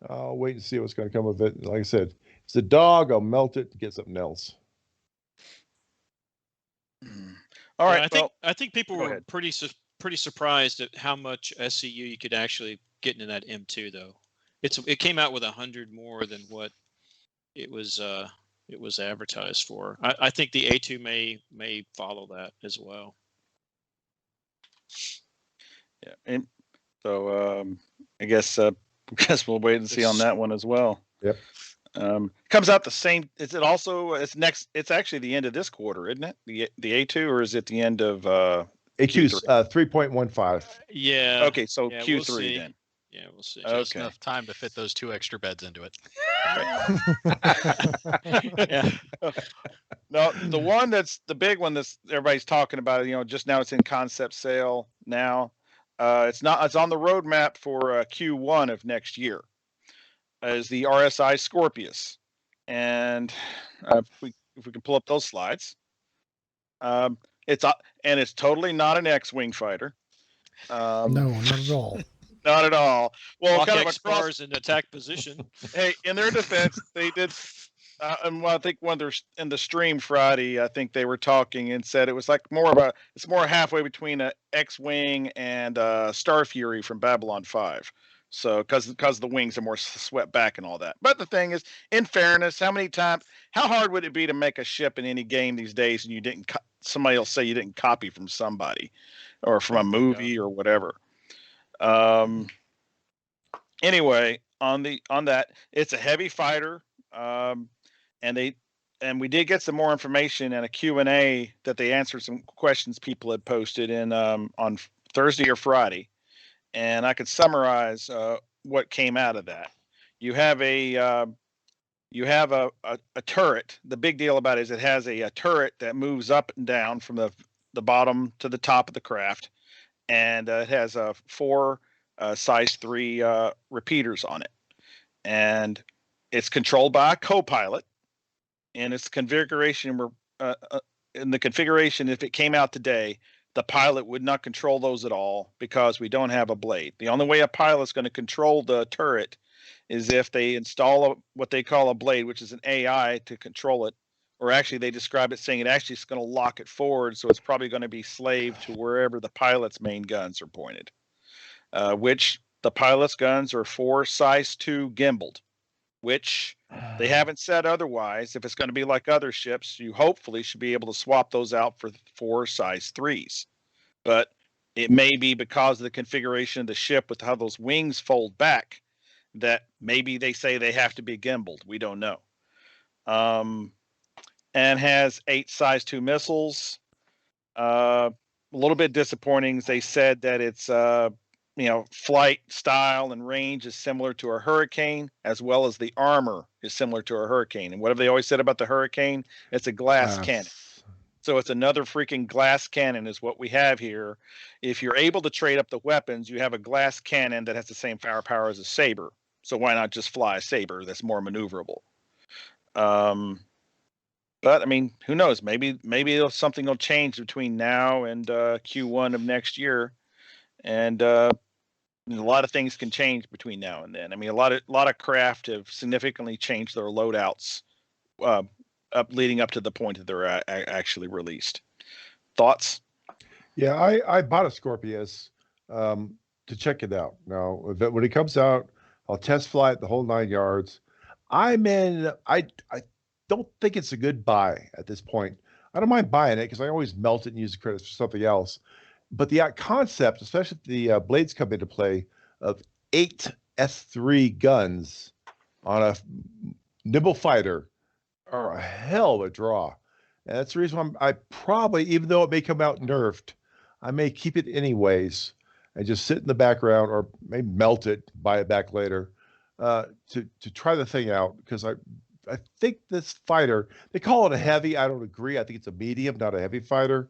I'll wait and see what's going to come of it. Like I said, it's a dog. I'll melt it and get something else. All right. I think people were pretty surprised at how much SCU you could actually get into that M2 though. It came out with 100 more than what it was advertised for. I think the A2 may follow that as well. Yeah, and so I guess we'll wait and see on that one as well. Yep. Comes out the same. Is it also? It's next. It's actually the end of this quarter, isn't it? The A2, or is it the end of A2's 3.15. Yeah. Okay, so yeah, Q3 we'll then. Yeah, we'll see. Just Okay. enough time to fit those 2 extra beds into it. Yeah. No, the one that's the big one that's everybody's talking about. Just now it's in concept sale now. It's not. It's on the roadmap for Q1 of next year. Is the RSI Scorpius, and if we can pull up those slides, it's totally not an X-wing fighter. No, not at all. Not at all. Well, Lock kind of X bars in attack position. Hey, in their defense, they did. And I think when they're in the stream Friday, I think they were talking and said it was like it's more halfway between a X-wing and Star Fury from Babylon 5. So because the wings are more swept back and all that. But the thing is, in fairness, how hard would it be to make a ship in any game these days and you didn't? Somebody will say you didn't copy from somebody, or from a movie or whatever. Anyway, on that, it's a heavy fighter. And we did get some more information in a Q&A that they answered some questions people had posted in on Thursday or Friday, and I could summarize what came out of that. You have a turret. The big deal about it is it has a turret that moves up and down from the bottom to the top of the craft, and it has 4 size 3 repeaters on it, and it's controlled by a co-pilot. And its configuration in the configuration, if it came out today, the pilot would not control those at all because we don't have a blade. The only way a pilot's going to control the turret is if they install what they call a blade, which is an AI to control it. Or actually, they describe it saying it actually is going to lock it forward, so it's probably going to be slave to wherever the pilot's main guns are pointed. Which the pilot's guns are 4 size 2 gimbaled, which they haven't said otherwise. If it's going to be like other ships, you hopefully should be able to swap those out for 4 size 3s. But it may be because of the configuration of the ship with how those wings fold back that maybe they say they have to be gimbaled. We don't know. And has 8 size 2 missiles. A little bit disappointing. They said that it's flight style and range is similar to a Hurricane, as well as the armor is similar to a Hurricane. And what have they always said about the Hurricane? It's a glass cannon. So it's another freaking glass cannon is what we have here. If you're able to trade up the weapons, you have a glass cannon that has the same firepower as a saber. So why not just fly a saber that's more maneuverable? But I mean, who knows? Maybe something will change between now and Q1 of next year, and a lot of things can change between now and then. I mean, a lot of craft have significantly changed their loadouts leading up to the point that they're actually released. Thoughts? Yeah, I bought a Scorpius to check it out. Now, when it comes out, I'll test fly it the whole 9 yards. I don't think it's a good buy at this point. I don't mind buying it because I always melt it and use the credits for something else. But the concept, especially if the blades come into play, of 8 S3 guns on a nimble fighter are a hell of a draw. And that's the reason why I probably, even though it may come out nerfed, I may keep it anyways and just sit in the background, or maybe melt it, buy it back later, to try the thing out, because I think this fighter, they call it a heavy. I don't agree. I think it's a medium, not a heavy fighter.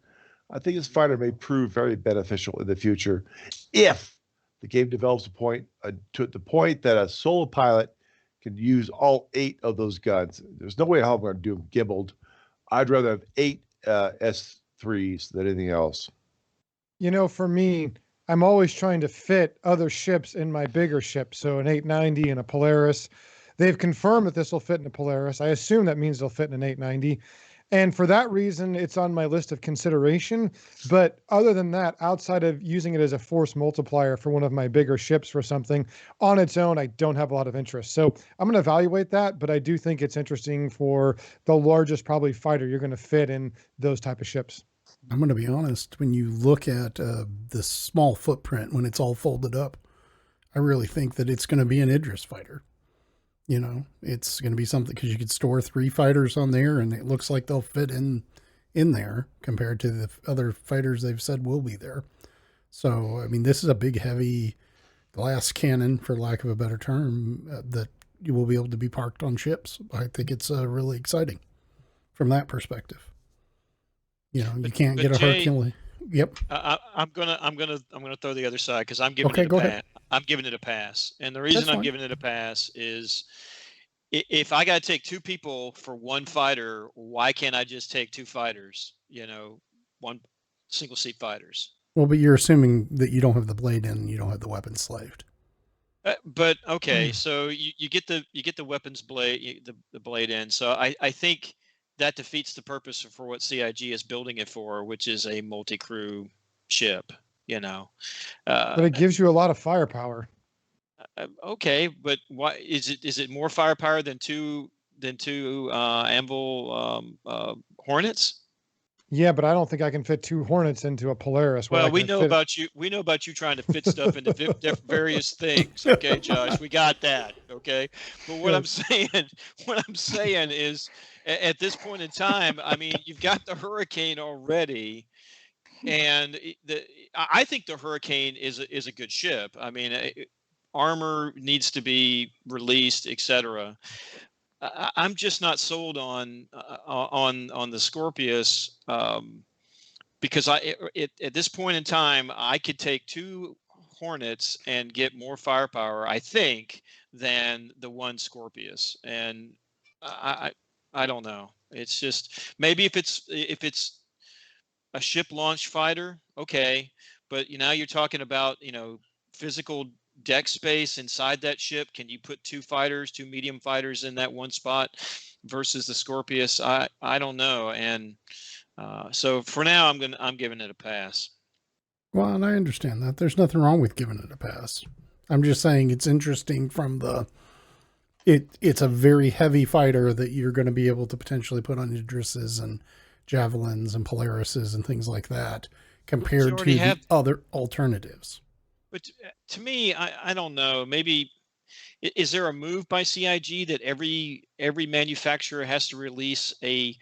I think this fighter may prove very beneficial in the future if the game develops to the point that a solo pilot can use all 8 of those guns. There's no way how I'm going to do them gimbaled. I'd rather have 8 S3s than anything else. You know, for me, I'm always trying to fit other ships in my bigger ship. So an 890 and a Polaris. They've confirmed that this will fit in a Polaris. I assume that means they'll fit in an 890. And for that reason, it's on my list of consideration. But other than that, outside of using it as a force multiplier for one of my bigger ships for something, on its own, I don't have a lot of interest. So I'm going to evaluate that, but I do think it's interesting for the largest probably fighter you're going to fit in those type of ships. I'm going to be honest. When you look at the small footprint, when it's all folded up, I really think that it's going to be an Idris fighter. You know, it's going to be something, because you could store 3 fighters on there, and it looks like they'll fit in there compared to the other fighters they've said will be there. So, I mean, this is a big, heavy glass cannon, for lack of a better term, that you will be able to be parked on ships. I think it's really exciting from that perspective. You know, you can't get a Hercules. Yep. I'm gonna throw the other side, because I'm giving it a pass. Ahead. I'm giving it a pass, and the reason I'm giving it a pass is, if I got to take 2 people for 1 fighter, why can't I just take 2 fighters? You know, 1 single seat fighters. Well, but you're assuming that you don't have the blade in, and you don't have the weapons slaved. But okay, so you get the weapons blade, the blade in. So I think that defeats the purpose for what CIG is building it for, which is a multi-crew ship. You know, but it gives you a lot of firepower. Okay, but why is it more firepower than two Anvil Hornets? Yeah, but I don't think I can fit 2 Hornets into a Polaris. Well, we know about you. We know about you trying to fit stuff into various things. Okay, Josh, we got that. Okay, but what I'm saying is, at this point in time, I mean, you've got the Hurricane already, and I think the Hurricane is a good ship. I mean, armor needs to be released, etc. I'm just not sold on the Scorpius, because at this point in time, I could take 2 Hornets and get more firepower, I think, than the 1 Scorpius. And I don't know. It's just, maybe if it's a ship launch fighter, okay, but now you're talking about, physical deck space inside that ship. Can you put 2 medium fighters in that one spot versus the Scorpius? I don't know. And so for now, I'm giving it a pass. Well, and I understand that. There's nothing wrong with giving it a pass. I'm just saying it's interesting from it's a very heavy fighter that you're going to be able to potentially put on Idrises and Javelins and Polarises and things like that, compared to the other alternatives. But to me, I don't know. Maybe, is there a move by CIG that every manufacturer has to release a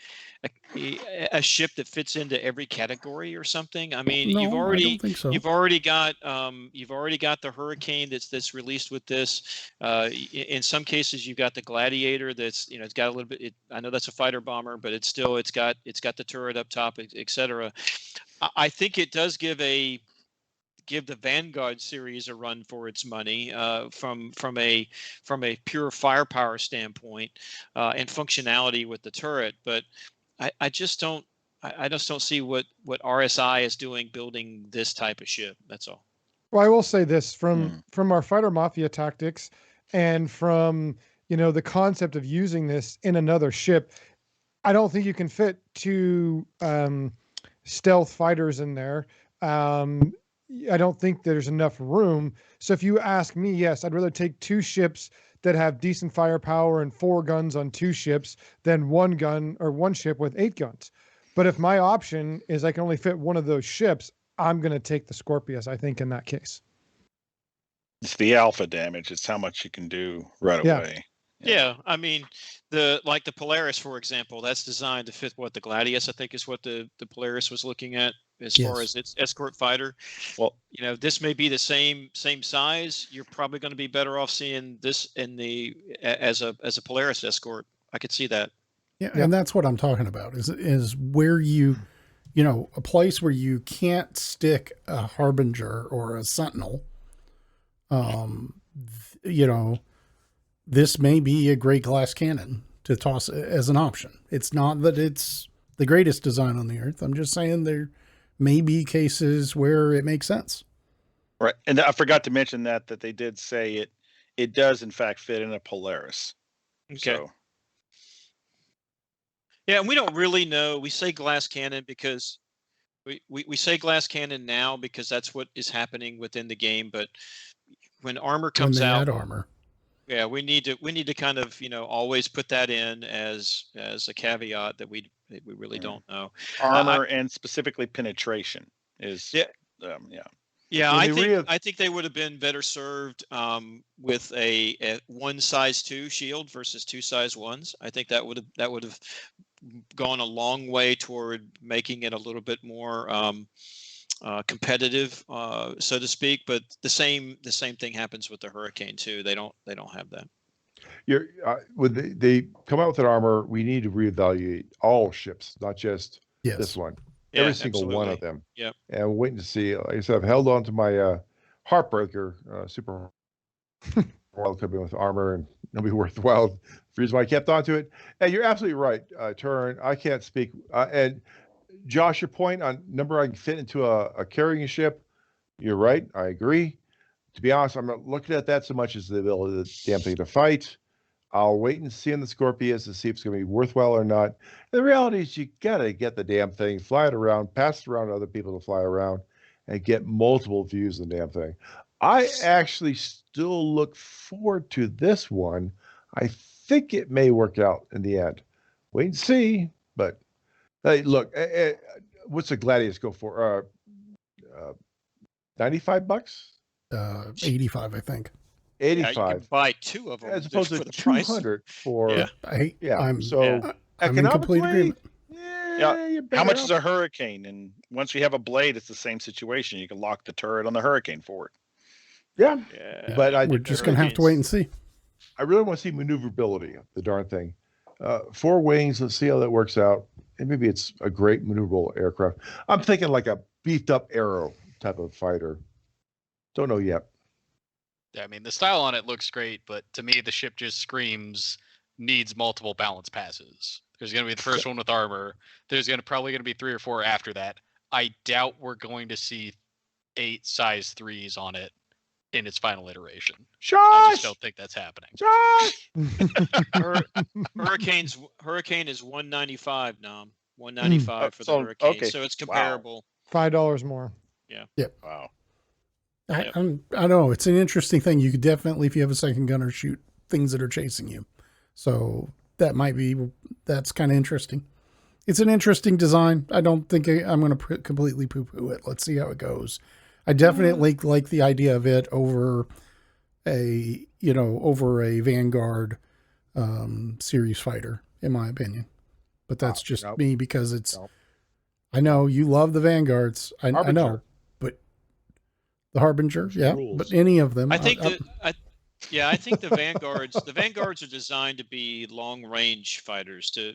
ship that fits into every category or something? I mean, no, I don't think so. You've already got the Hurricane that's released with this. In some cases, you've got the Gladiator that's, it's got a little bit. I know that's a fighter bomber, but it's got the turret up top, etc. I think it does give the Vanguard series a run for its money, from a pure firepower standpoint, and functionality with the turret. But I just don't see what RSI is doing building this type of ship. That's all. Well, I will say this from our Fighter Mafia tactics, and from the concept of using this in another ship, I don't think you can fit 2 stealth fighters in there. I don't think there's enough room. So if you ask me, yes, I'd rather take 2 ships that have decent firepower and 4 guns on 2 ships than 1 gun or 1 ship with 8 guns. But if my option is I can only fit one of those ships, I'm going to take the Scorpius, I think, in that case. It's the alpha damage. It's how much you can do right away. Yeah, I mean, like the Polaris, for example, that's designed to fit what the Gladius, I think, is what the Polaris was looking at as far as its escort fighter. Well, this may be the same size. You're probably going to be better off seeing this in as a Polaris escort. I could see that. Yeah, and that's what I'm talking about. Is where a place where you can't stick a Harbinger or a Sentinel. This may be a great glass cannon to toss as an option. It's not that it's the greatest design on the earth. I'm just saying there may be cases where it makes sense. Right. And I forgot to mention that they did say it does in fact fit in a Polaris. Okay. So. Yeah, and we don't really know. We say glass cannon because we say glass cannon now because that's what is happening within the game. But when armor comes out, add armor. Yeah, we need to kind of always put that in as a caveat that we really don't know. Armor and specifically penetration is Yeah, I think they would have been better served with a 1 size 2 shield versus 2 size 1s. I think that would have gone a long way toward making it a little bit more competitive, so to speak. But the same thing happens with the Hurricane too. They don't have that. When they come out with an armor, we need to reevaluate all ships, not just this one. Yeah, every single one of them. Yep. And we're waiting to see. Like I said, I've held on to my Heartbreaker Super World Cup with armor, and it'll be worthwhile. The reason why I kept on to it. And you're absolutely right, Turin. I can't speak. And Josh, your point on number I can fit into a carrying ship, you're right. I agree. To be honest, I'm not looking at that so much as the ability of the damn thing to fight. I'll wait and see on the Scorpius to see if it's going to be worthwhile or not. And the reality is you got to get the damn thing, fly it around, pass it around to other people to fly around, and get multiple views of the damn thing. I actually still look forward to this one. I think it may work out in the end. Wait and see. But hey, look, what's the Gladius go for? $95? 85, I think. 85. Yeah, you can buy 2 of them as opposed to for the 200 price. for I'm in complete agreement. How much is a Hurricane? And once we have a blade, it's the same situation. You can lock the turret on the Hurricane for it. Yeah. But we're just going to have to wait and see. I really want to see maneuverability of the darn thing. 4 wings, let's see how that works out. And maybe it's a great maneuverable aircraft. I'm thinking like a beefed up Arrow type of fighter. Don't know yet. Yeah, I mean, the style on it looks great, but to me, the ship just screams needs multiple balance passes. There's going to be the first one with armor. There's probably going to be 3 or 4 after that. I doubt we're going to see 8 size 3s on it in its final iteration. Josh! I just don't think that's happening. Josh! Hurricane is 195, Nom. 195 for the Hurricane. Okay. So it's comparable. $5 more. Yeah. Yep. Wow. I don't know. It's an interesting thing. You could definitely, if you have a second gunner, shoot things that are chasing you. So that's kind of interesting. It's an interesting design. I don't think I'm going to completely poo-poo it. Let's see how it goes. I definitely like the idea of it over a Vanguard series fighter, in my opinion. But that's just me because it's. I know you love the Vanguards. I know, but the Harbinger, but any of them. I think I think the Vanguards are designed to be long range fighters to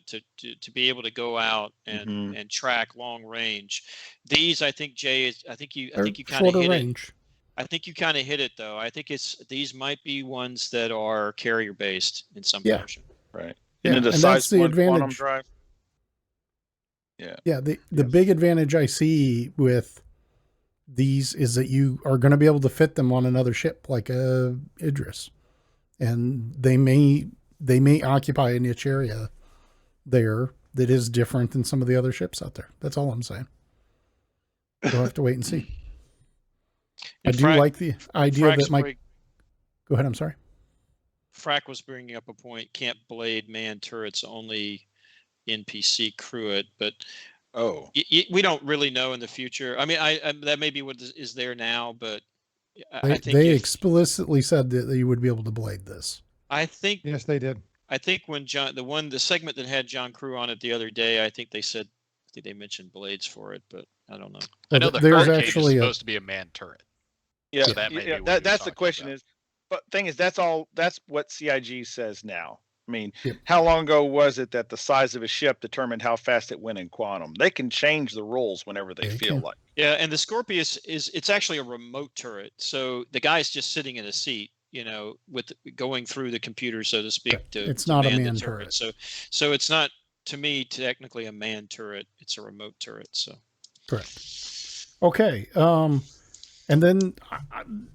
be able to go out and track long range. These, I think, Jay, I think you kind of hit range. It. I think you kind of hit it though. I think these might be ones that are carrier based in some fashion. Right. Yeah, and that's the advantage. Drive. Yeah. The big advantage I see with these is that you are going to be able to fit them on another ship like a Idris, and they may occupy a niche area there that is different than some of the other ships out there. That's all I'm saying. We'll have to wait and see. I do like the idea that Mike. Go ahead. I'm sorry. Frack was bringing up a point. Can't blade man turrets, only NPC crew it, but we don't really know in the future. I mean, that may be what is there now, but I think they explicitly said that you would be able to blade this. I think yes, they did. I think when the segment that had John Crew on it the other day, I think they mentioned blades for it, but I don't know. I know the there's hurricane actually is supposed to be a man turret. Yeah, So that may be what that's the question about. is. But thing is, that's what CIG says now. I mean, Yep. how long ago was it that the size of a ship determined how fast it went in quantum? They can change the rules whenever they feel like. Yeah, and the Scorpius it's actually a remote turret. So the guy's just sitting in a seat, with going through the computer, so to speak. It's not a man turret. So it's not, to me, technically a man turret. It's a remote turret. So correct. Okay. And then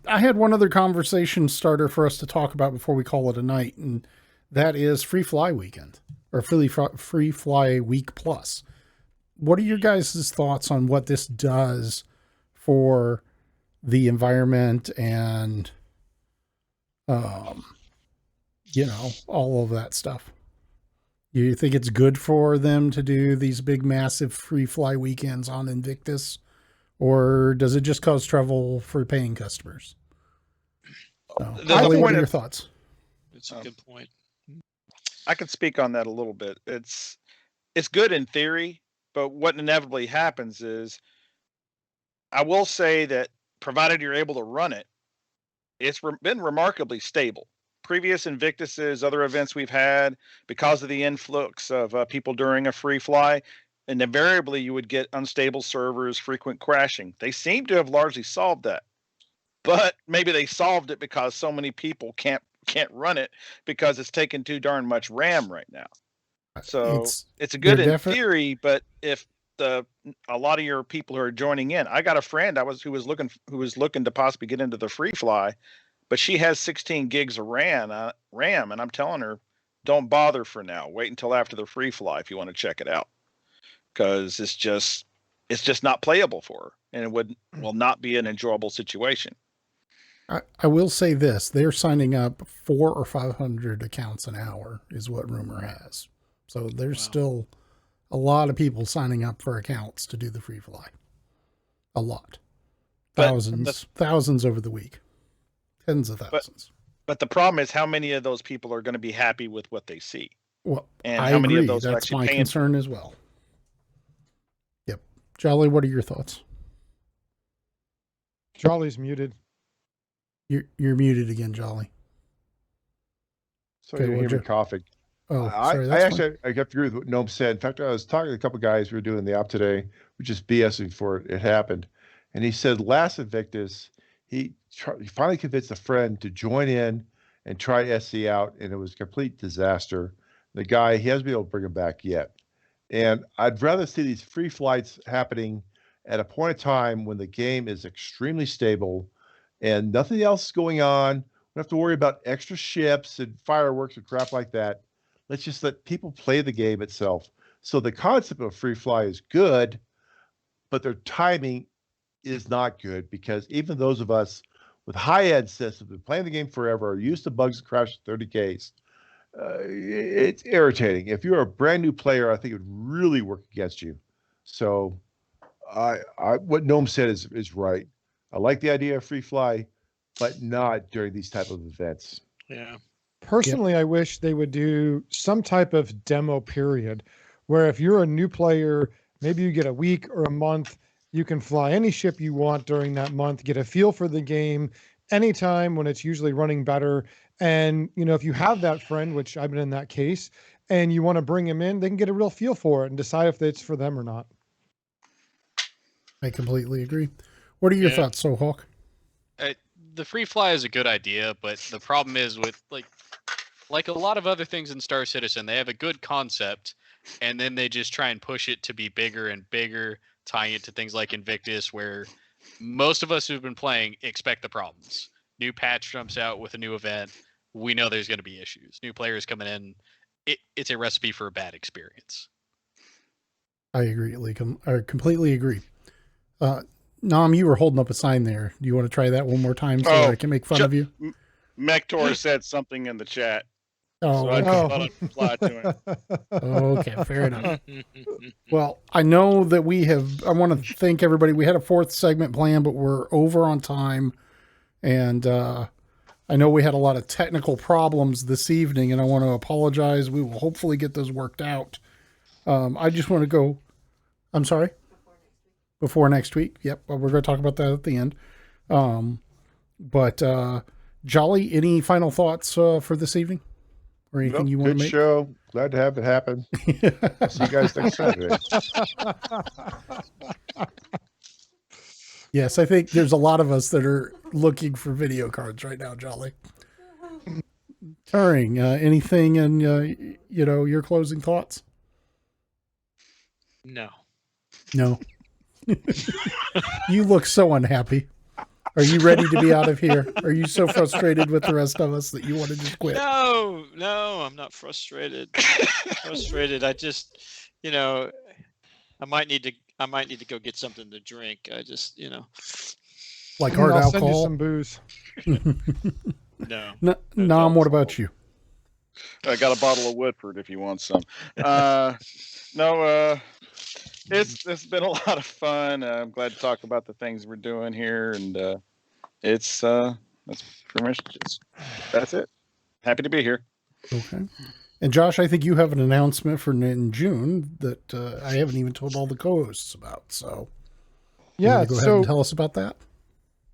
I had one other conversation starter for us to talk about before we call it a night, and that is Free Fly Weekend, or Free Fly Week Plus. What are your guys' thoughts on what this does for the environment and, all of that stuff? You think it's good for them to do these big, massive free fly weekends on Invictus? Or does it just cause trouble for paying customers? So, Ollie, what are your thoughts? It's a good point. I can speak on that a little bit. It's good in theory, but what inevitably happens is, I will say that provided you're able to run it, it's been remarkably stable. Previous Invictuses, other events we've had, because of the influx of people during a free fly, and invariably you would get unstable servers, frequent crashing. They seem to have largely solved that, but maybe they solved it because so many people can't run it because it's taking too darn much RAM right now. So it's a good in theory, but if a lot of your people who are joining in, I got a friend who was looking to possibly get into the free fly, but she has 16 gigs of RAM, and I'm telling her, don't bother for now. Wait until after the free fly if you want to check it out. Because it's just not playable for her, and it will not be an enjoyable situation. I will say this: they're signing up 400 or 500 accounts an hour, is what rumor has. So there's still a lot of people signing up for accounts to do the free fly. A lot, thousands over the week, tens of thousands. But the problem is, how many of those people are going to be happy with what they see? Well, and I how many agree. Of those That's my concern as well. Jolly, what are your thoughts? Jolly's muted. You're muted again, Jolly. So you hear me coughing. Oh, sorry. I have to agree with what Gnome said. In fact, I was talking to a couple of guys who were doing the op today, we just BSing before it happened. And he said last Invictus, he finally convinced a friend to join in and try SC out, and it was a complete disaster. The guy, he hasn't been able to bring him back yet. And I'd rather see these free flights happening at a point in time when the game is extremely stable and nothing else is going on. We don't have to worry about extra ships and fireworks and crap like that. Let's just let people play the game itself. So the concept of free fly is good, but their timing is not good, because even those of us with high-end systems been playing the game forever, are used to bugs that crash 30Ks. It's irritating. If you're a brand new player, I think it would really work against you. So what Gnome said is right. I like the idea of free fly, but not during these type of events. Yeah. Personally, I wish they would do some type of demo period where if you're a new player, maybe you get a week or a month, you can fly any ship you want during that month, get a feel for the game anytime when it's usually running better. And, if you have that friend, which I've been in that case, and you want to bring him in, they can get a real feel for it and decide if it's for them or not. I completely agree. What are your thoughts, Sohawk? The free fly is a good idea, but the problem is with like a lot of other things in Star Citizen, they have a good concept, and then they just try and push it to be bigger and bigger, tying it to things like Invictus, where most of us who've been playing expect the problems. New patch jumps out with a new event. We know there's going to be issues. New players coming in. It's a recipe for a bad experience. I agree. I completely agree. Nam, you were holding up a sign there. Do you want to try that one more time so I can make fun of you? Mektor said something in the chat. Oh, so I thought I'd reply to him. Okay, fair enough. Well, I know that I want to thank everybody. We had a fourth segment planned, but we're over on time. And I know we had a lot of technical problems this evening, and I want to apologize. We will hopefully get those worked out. I just want to go. I'm sorry. Before next week. Yep, we're going to talk about that at the end. But Jolly, any final thoughts for this evening, or anything you want to make? Good show. Glad to have it happen. See you guys next Saturday. Yes, I think there's a lot of us that are looking for video cards right now, Jolly. Turing, anything and your closing thoughts? No. No. You look so unhappy. Are you ready to be out of here? Are you so frustrated with the rest of us that you want to just quit? No, I'm not frustrated. I just, I might need to go get something to drink. I just, like hard I'll alcohol. send you some booze. No. Nom, what about you? I got a bottle of Woodford if you want some. It's been a lot of fun. I'm glad to talk about the things we're doing here, and that's pretty much that's it. Happy to be here. Okay. And Josh, I think you have an announcement for in June that I haven't even told all the co-hosts about. So Yeah, go ahead and tell us about that.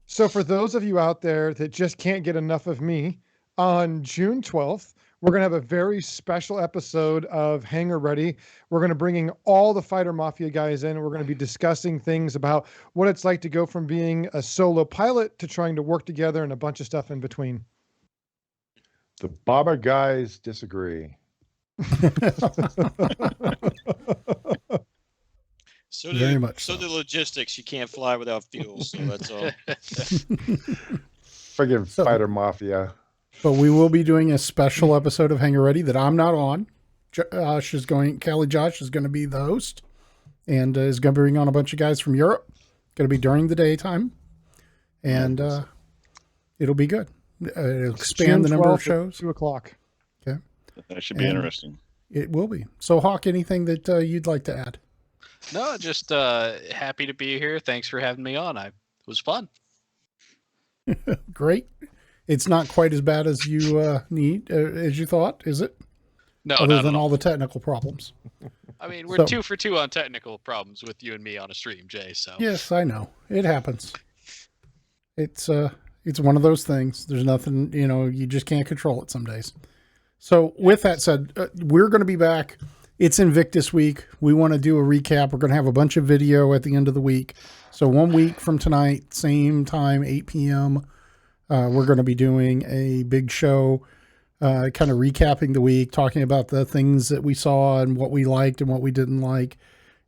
So for those of you out there that just can't get enough of me, on June 12th, we're going to have a very special episode of HangarReady. We're going to bring in all the Fighter Mafia guys in. We're going to be discussing things about what it's like to go from being a solo pilot to trying to work together and a bunch of stuff in between. The bomber guys disagree. Very much so. The logistics, you can't fly without fuel, so that's all. Friggin' Fighter Mafia. But we will be doing a special episode of HangarReady that I'm not on. Josh is going to be the host and is going to bring on a bunch of guys from Europe. Going to be during the daytime. And it'll be good. It'll expand the number of shows. 2:00. Okay. That should be interesting. It will be. So, Hawk, anything that you'd like to add? No, just happy to be here. Thanks for having me on. It was fun. Great. It's not quite as bad as you as you thought, is it? No, other not than at all the technical problems. I mean, we're 2 for 2 on technical problems with you and me on a stream, Jay. So yes, I know it happens. It's one of those things. There's nothing, you just can't control it some days. So with that said, we're going to be back. It's Invictus week. We want to do a recap. We're going to have a bunch of video at the end of the week. So 1 week from tonight, same time, 8 p.m., we're going to be doing a big show, kind of recapping the week, talking about the things that we saw and what we liked and what we didn't like.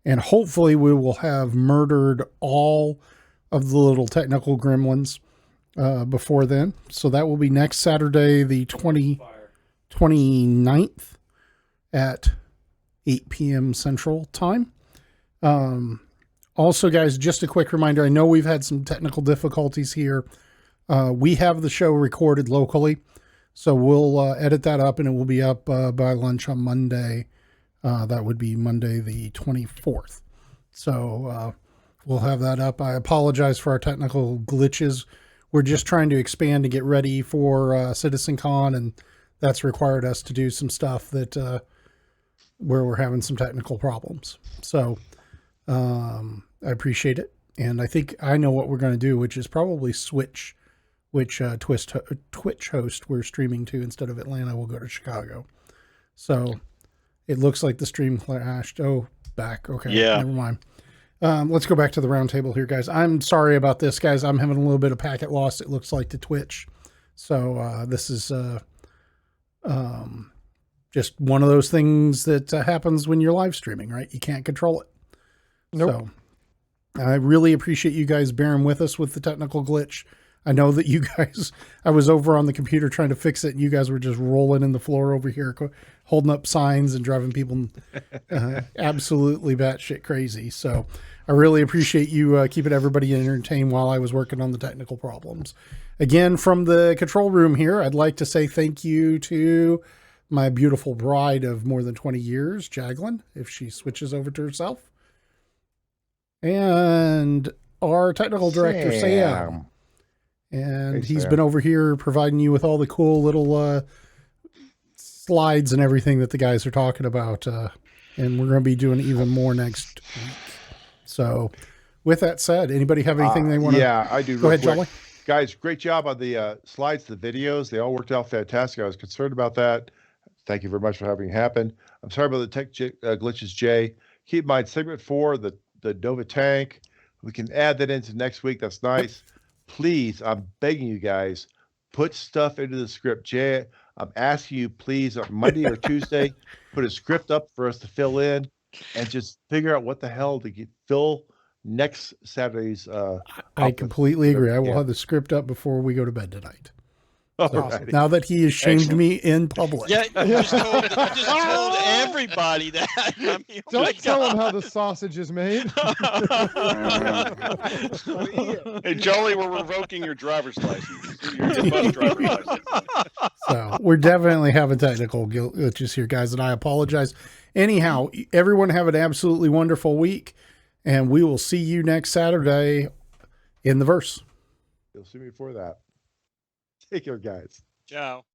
And hopefully we will have murdered all of the little technical gremlins before then. So that will be next Saturday, the 29th at 8 p.m. Central Time. Also, guys, just a quick reminder. I know we've had some technical difficulties here. We have the show recorded locally, so we'll edit that up, and it will be up by lunch on Monday. That would be Monday the 24th. So we'll have that up. I apologize for our technical glitches. We're just trying to expand and get ready for CitizenCon, and that's required us to do some stuff that where we're having some technical problems. So I appreciate it. And I think I know what we're going to do, which is probably switch which Twitch host we're streaming to. Instead of Atlanta, we'll go to Chicago. So it looks like the stream crashed. Oh, back. Okay. Yeah. Never mind. Let's go back to the round table here, guys. I'm sorry about this, guys. I'm having a little bit of packet loss, it looks like, to Twitch. So this is just one of those things that happens when you're live streaming, right? You can't control it. Nope. So I really appreciate you guys bearing with us with the technical glitch. I know that you guys, I was over on the computer trying to fix it, and you guys were just rolling in the floor over here, holding up signs and driving people absolutely batshit crazy. So I really appreciate you keeping everybody entertained while I was working on the technical problems. Again, from the control room here, I'd like to say thank you to my beautiful bride of more than 20 years, Jaglin, if she switches over to herself. And our technical director, Sam. And Thanks, he's Sam. been over here providing you with all the cool little slides and everything that the guys are talking about. And we're going to be doing even more next week. So with that said, anybody have anything they want to? Yeah, I do. Go ahead, quick. Jolly. Guys, great job on the slides, the videos. They all worked out fantastic. I was concerned about that. Thank you very much for having it happen. I'm sorry about the tech glitches, Jay. Keep in mind, segment 4, the Nova tank. We can add that into next week. That's nice. Please, I'm begging you guys, put stuff into the script. Jay, I'm asking you, please, on Monday or Tuesday, put a script up for us to fill in and just figure out what the hell to fill next Saturday's. I completely agree. I will have the script up before we go to bed tonight. So, now that he has shamed me in public. Yeah, you just told everybody that. I mean, Don't tell him how the sausage is made. Hey, Jolly, we're revoking your driver's license. Your bus driver's license. So we're definitely having technical glitches here, guys, and I apologize. Anyhow, everyone have an absolutely wonderful week, and we will see you next Saturday in the verse. You'll see me before that. Take care, guys. Ciao.